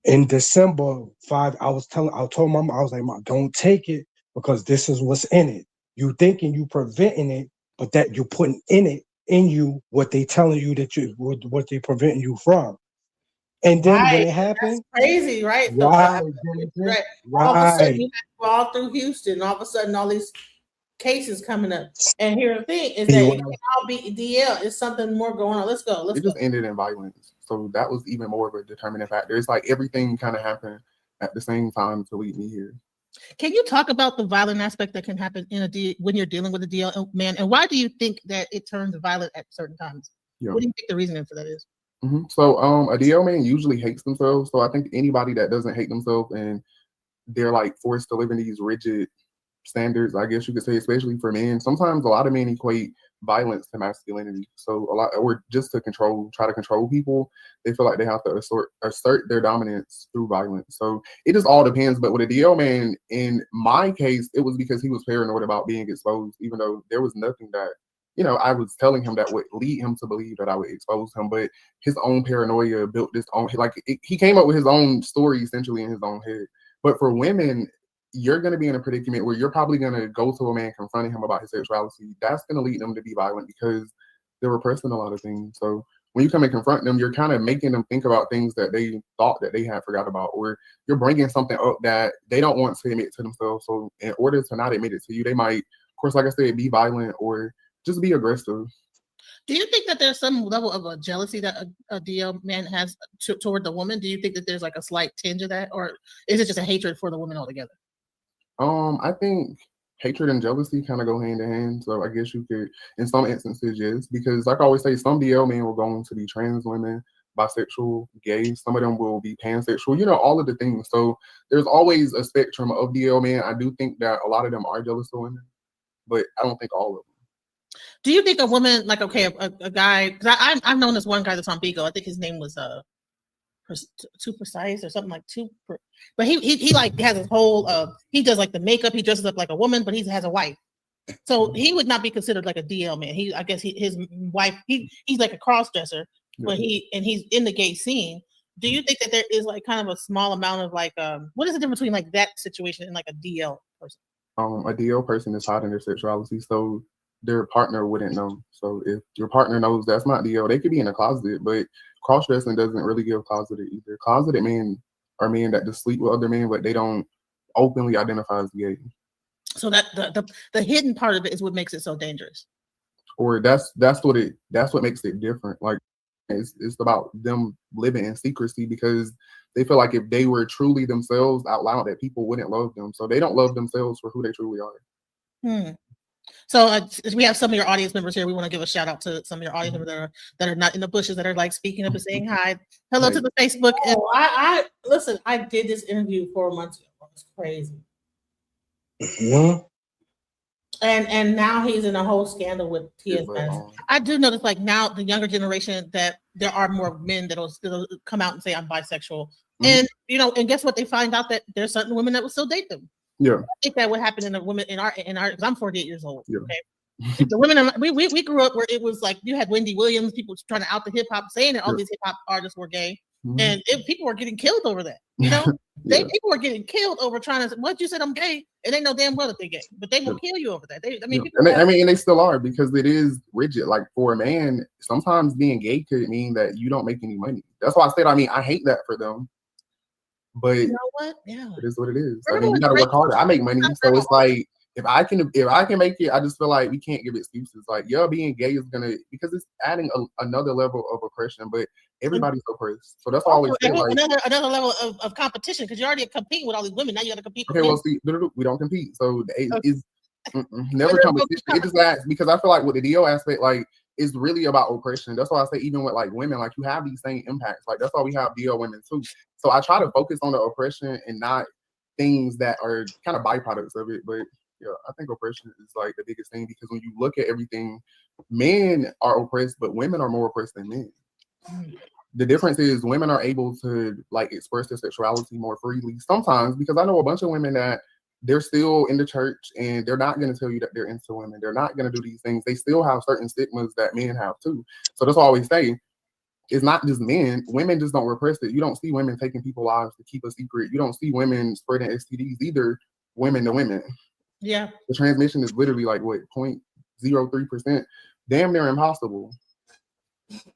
Speaker 10: in December 5. I told my mom, I was like, Mom, don't take it, because this is what's in it. You thinking you preventing it, but that you're putting in you what they telling you that what they preventing you from. And then when it happened,
Speaker 1: that's crazy, right?
Speaker 10: Right.
Speaker 1: All of a sudden, you go all through Houston. All of a sudden, all these cases coming up. And here's the thing: is that it can all be DL. It's something more going on. Let's go.
Speaker 15: It just ended in violence, so that was even more of a determining factor. It's like everything kind of happened at the same time to lead me here.
Speaker 16: Can you talk about the violent aspect that can happen when you're dealing with a DL man, and why do you think that it turns violent at certain times?
Speaker 15: Yeah.
Speaker 16: What do you think the reasoning for that is?
Speaker 15: So a DL man usually hates themselves. So I think anybody that doesn't hate themselves and they're like forced to live in these rigid standards, I guess you could say, especially for men. Sometimes a lot of men equate violence to masculinity. So or just to try to control people, they feel like they have to assert their dominance through violence. So it just all depends. But with a DL man, in my case, it was because he was paranoid about being exposed, even though there was nothing that, you know, I was telling him that would lead him to believe that I would expose him. But his own paranoia built this own, he came up with his own story essentially in his own head. But for women, you're going to be in a predicament where you're probably going to go to a man confronting him about his sexuality. That's going to lead them to be violent because they're repressing a lot of things. So when you come and confront them, you're kind of making them think about things that they thought that they had forgot about, or you're bringing something up that they don't want to admit to themselves. So in order to not admit it to you, they might, of course, like I said, be violent or just be aggressive.
Speaker 16: Do you think that there's some level of a jealousy that a DL man has toward the woman? Do you think that there's like a slight tinge of that, or is it just a hatred for the woman altogether?
Speaker 15: I think hatred and jealousy kind of go hand in hand. So I guess you could, in some instances, yes, because like I always say, some DL men will go on to be trans women, bisexual, gay. Some of them will be pansexual, you know, all of the things. So there's always a spectrum of DL men. I do think that a lot of them are jealous of women, but I don't think all of them.
Speaker 16: Do you think a woman, like, okay, a guy, because I've known this one guy that's on Bigo. I think his name was too precise or something like but he like has his whole he does like the makeup, he dresses up like a woman, but he has a wife. So he would not be considered like a DL man. I guess his wife, he's like a cross dresser, but he's in the gay scene. Do you think that there is like kind of a small amount of like what is the difference between like that situation and like a DL person?
Speaker 15: A DL person is hiding their sexuality, so their partner wouldn't know. So if your partner knows that's not DL, they could be in a closet, but cross dressing doesn't really give closeted either. Closeted men are men that just sleep with other men, but they don't openly identify as gay.
Speaker 16: So that the hidden part of it is what makes it so dangerous.
Speaker 15: Or that's what makes it different. Like it's about them living in secrecy because they feel like if they were truly themselves out loud, that people wouldn't love them. So they don't love themselves for who they truly are.
Speaker 16: So we have some of your audience members here. We want to give a shout out to some of your audience members that are not in the bushes, that are like speaking up and saying hi. Hello to the Facebook. And
Speaker 1: I listen. I did this interview 4 months ago. It's crazy. And now he's in a whole scandal with T.S. Madison.
Speaker 16: I do notice like now the younger generation that there are more men that'll come out and say I'm bisexual. And and guess what? They find out that there's certain women that will still date them.
Speaker 15: Yeah,
Speaker 16: I think that would happen in the women in our because I'm 48 years old. Yeah. Okay, the women we grew up where it was like you had Wendy Williams, people trying to out the hip hop, saying that all these hip hop artists were gay, and people were getting killed over that. People were getting killed over trying to say, "What you said I'm gay," and they know damn well that they're gay, but they will kill you over that.
Speaker 15: And they still are because it is rigid. Like for a man, sometimes being gay could mean that you don't make any money. That's why I said, I hate that for them. But you know what? Yeah, it is what it is. I mean, you gotta work harder. I make money, so it's like if I can make it, I just feel like we can't give excuses. Like, being gay is gonna because it's adding another level of oppression. But everybody's oppressed, so that's why I always say like
Speaker 16: another level of competition because you're already competing with all these women. Now you got to compete.
Speaker 15: Okay, well, see, we don't compete, so it's never competition. It just adds because I feel like with the DO aspect, like. It's really about oppression. That's why I say even with like women, like you have these same impacts. Like that's why we have DL women too. So I try to focus on the oppression and not things that are kind of byproducts of it. But yeah, I think oppression is like the biggest thing because when you look at everything, men are oppressed, but women are more oppressed than men. The difference is women are able to like express their sexuality more freely sometimes because I know a bunch of women that they're still in the church and they're not going to tell you that they're into women. They're not going to do these things. They still have certain stigmas that men have too. So that's why I always say, it's not just men. Women just don't repress it. You don't see women taking people's lives to keep a secret. You don't see women spreading STDs either, women to women.
Speaker 16: Yeah.
Speaker 15: The transmission is literally like, 0.03%? Damn near impossible.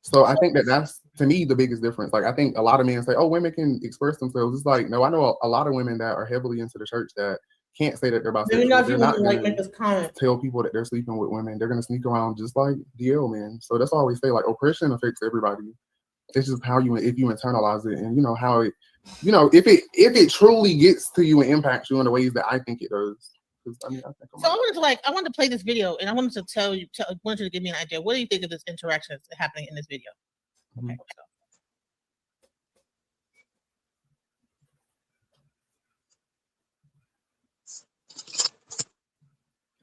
Speaker 15: So I think that's, to me, the biggest difference. Like, I think a lot of men say, oh, women can express themselves. It's like, no, I know a lot of women that are heavily into the church that can't say that they're bisexual. They're not going to tell people that they're sleeping with women. They're going to sneak around just like DL men. So that's why I always say, like, oppression affects everybody. It's just how if you internalize it and how it, if it truly gets to you and impacts you in the ways that I think it does.
Speaker 16: I wanted to play this video and I wanted to I wanted you to give me an idea. What do you think of this interaction that's happening in this video? Okay.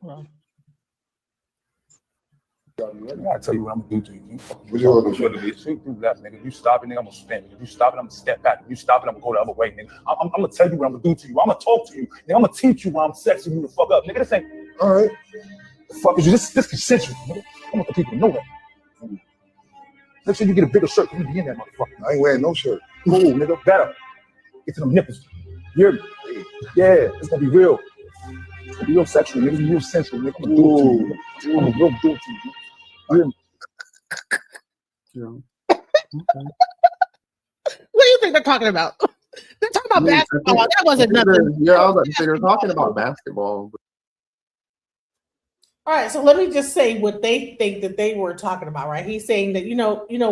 Speaker 17: Well, I gotta tell you what I'm gonna do to you. Shoot through left, nigga. You stop it, nigga, I'm gonna spin. If you stop it, I'm gonna step back. If you stop it, I'm gonna go the other way, nigga. I'm gonna tell you what I'm gonna do to you. I'm gonna talk to you. Nigga, I'm gonna teach you why I'm sexing you the fuck up. Nigga, this ain't all right. The fuck is you? This consensual, nigga. I want the people to know that. Make sure you get a bigger shirt. You be in that motherfucker. I ain't wearing no shirt. Cool, nigga. Better. Get to them nipples. You're yeah, it's gonna be real. It's gonna be real sexual, nigga. It's gonna be real sensual, nigga. I'm gonna do it to you. I'm gonna real do it to you.
Speaker 16: What do you think they're talking about? They're talking about basketball. That wasn't nothing.
Speaker 15: Yeah, I was about to say they're talking about basketball.
Speaker 1: All right, so let me just say what they think that they were talking about, right? He's saying that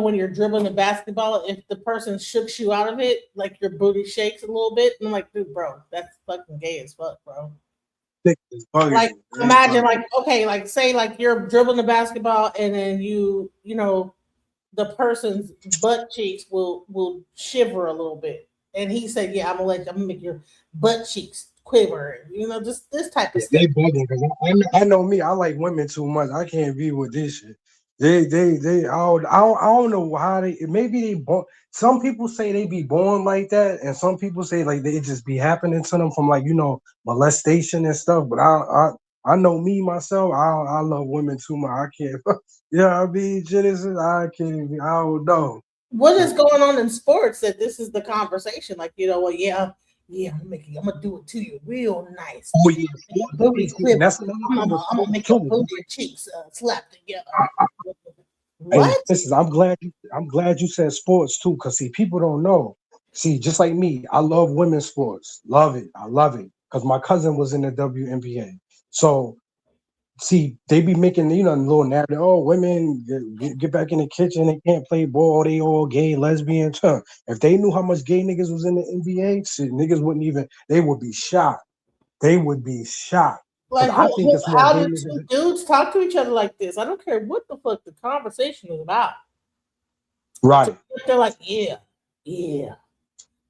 Speaker 1: when you're dribbling the basketball, if the person shooks you out of it, like your booty shakes a little bit, and I'm like, dude, bro, that's fucking gay as fuck, bro. Like imagine like say like you're dribbling the basketball and then the person's butt cheeks will shiver a little bit, and he said, yeah, I'm gonna make your butt cheeks quiver, just this type of stuff.
Speaker 10: They bugging because I know me. I like women too much. I can't be with this shit. I don't know how they. Maybe they born. Some people say they be born like that, and some people say like they just be happening to them from like molestation and stuff. But I know me myself. I love women too much. I can't. Yeah, I mean Genesis. I can't. I don't know.
Speaker 1: What is going on in sports that this is the conversation? Like, well, yeah, I'm gonna do it to you real nice.
Speaker 10: Oh yeah,
Speaker 1: Booty clip.
Speaker 10: that's
Speaker 1: I'm gonna make your booty and cheeks slap together.
Speaker 10: Hey,
Speaker 1: What?
Speaker 10: listen, I'm glad you said sports too, because see, people don't know. See, just like me, I love women's sports. Love it. I love it. Because my cousin was in the WNBA. So see, they be making a little narrative. Oh, women get back in the kitchen, they can't play ball, they all gay, lesbian. Huh. If they knew how much gay niggas was in the NBA, shit, niggas wouldn't even, they would be shocked. They would be shocked.
Speaker 1: Like,
Speaker 10: I think it's more
Speaker 1: how
Speaker 10: gay
Speaker 1: do
Speaker 10: niggas.
Speaker 1: two dudes talk to each other like this? I don't care what the fuck the conversation is about.
Speaker 10: Right.
Speaker 1: They're like, yeah,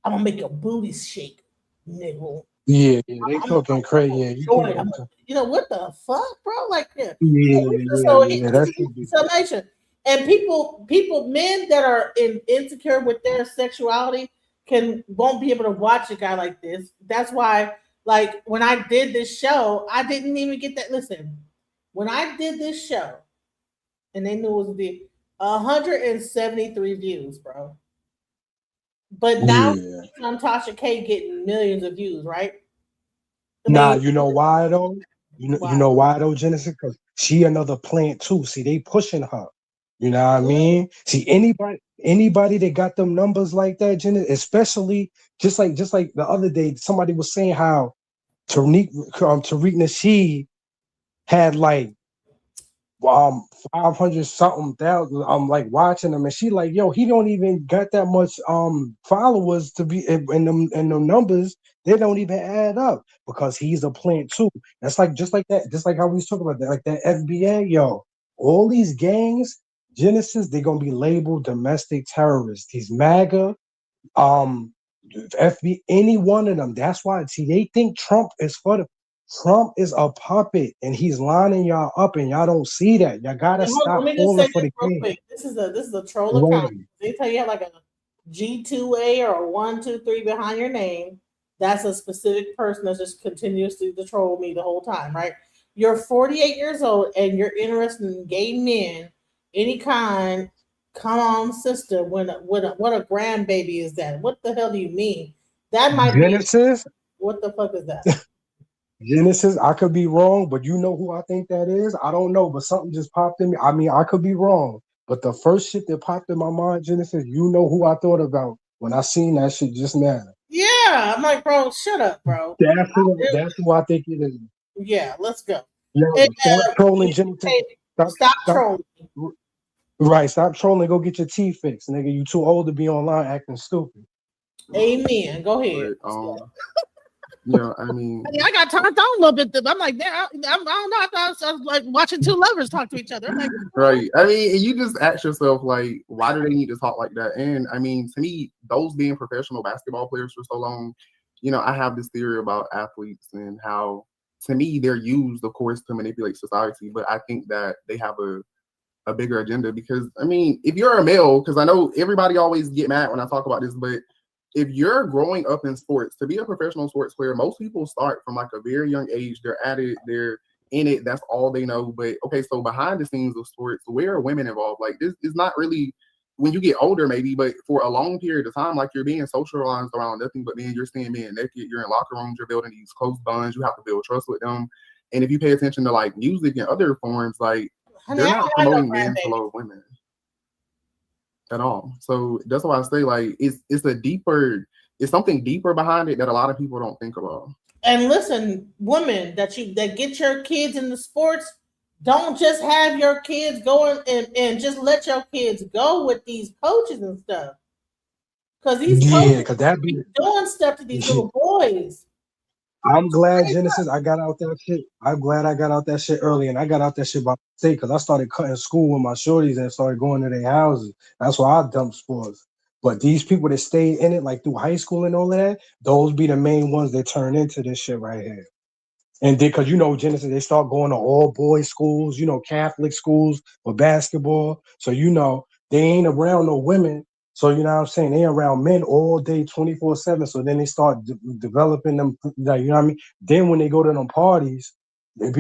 Speaker 1: I'm gonna make your booty shake, nigga.
Speaker 10: Yeah, they talking crazy. Yeah,
Speaker 1: What the fuck, bro? Like,
Speaker 10: that should be.
Speaker 1: summation. And people, men that are insecure with their sexuality won't be able to watch a guy like this. That's why, like, when I did this show, I didn't even get that. Listen, when I did this show, and they knew it was the 173 views, bro. But now on Tasha K getting millions of views, right?
Speaker 10: Nah, you know why though? You know why though, Genesis? Because she another plant too. See, they pushing her. You know what I mean? See, anybody that got them numbers like that, Genesis, especially just like the other day, somebody was saying how Tariq Nasheed had like 500 something thousand. I'm like watching them, and she like, yo, he don't even got that much followers to be in them numbers. They don't even add up because he's a plant too. That's like just like how we was talking about that, like that FBA, yo. All these gangs, Genesis, they're gonna be labeled domestic terrorists. These MAGA, FB, any one of them. That's why. See, they think Trump is a puppet, and he's lining y'all up, and y'all don't see that. Y'all gotta stop
Speaker 1: Let me just
Speaker 10: falling
Speaker 1: say
Speaker 10: for
Speaker 1: this
Speaker 10: the
Speaker 1: real
Speaker 10: game.
Speaker 1: quick. This is a troll account. They tell you have like a G2A or a 123 behind your name. That's a specific person that just continues to troll me the whole time, right? You're 48 years old and you're interested in gay men, any kind. Come on, sister. What a grandbaby is that? What the hell do you mean? That might
Speaker 10: Genesis.
Speaker 1: What the fuck is that?
Speaker 10: Genesis, I could be wrong, but you know who I think that is? I don't know, but something just popped in me. I mean, I could be wrong, but the first shit that popped in my mind, Genesis, you know who I thought about when I seen that shit just now.
Speaker 1: Yeah, I'm like, bro, shut up, bro.
Speaker 10: That's who I think it is.
Speaker 1: Yeah, let's go.
Speaker 10: Yo, stop trolling, Genesis.
Speaker 1: Stop trolling.
Speaker 10: Right, stop trolling. Go get your teeth fixed, nigga. You too old to be online acting stupid.
Speaker 1: Amen. Go ahead.
Speaker 15: Yeah, I mean,
Speaker 16: I got turned on a little bit. I'm like, I don't know. I thought I was like watching two lovers talk to each other. I'm like,
Speaker 15: right. I mean, and you just ask yourself, like, why do they need to talk like that? And I mean, to me, those being professional basketball players for so long, I have this theory about athletes and how, to me, they're used, of course, to manipulate society. But I think that they have a bigger agenda because, I mean, if you're a male, because I know everybody always get mad when I talk about this, but if you're growing up in sports, to be a professional sports player, most people start from like a very young age. They're at it, they're in it. That's all they know. But okay, so behind the scenes of sports, where are women involved? Like this is not really when you get older, maybe, but for a long period of time, like you're being socialized around nothing but men. You're seeing men naked. You're in locker rooms. You're building these close bonds. You have to build trust with them. And if you pay attention to like music and other forms, like they're not promoting men to love women at all. So that's why I say like it's something deeper behind it that a lot of people don't think about.
Speaker 1: And listen, women that get your kids in the sports, don't just have your kids going and just let your kids go with these coaches and stuff. Because these coaches be doing stuff to these little boys.
Speaker 10: I'm glad, Genesis, I got out that shit. I'm glad I got out that shit early, and I got out that shit by mistake because I started cutting school with my shorties and started going to their houses. That's why I dumped sports. But these people that stay in it, like through high school and all of that, those be the main ones that turn into this shit right here. And then, because Genesis, they start going to all boys schools, Catholic schools for basketball. So they ain't around no women. So you know what I'm saying? They around men all day, 24/7. So then they start developing them. Then when they go to them parties, they be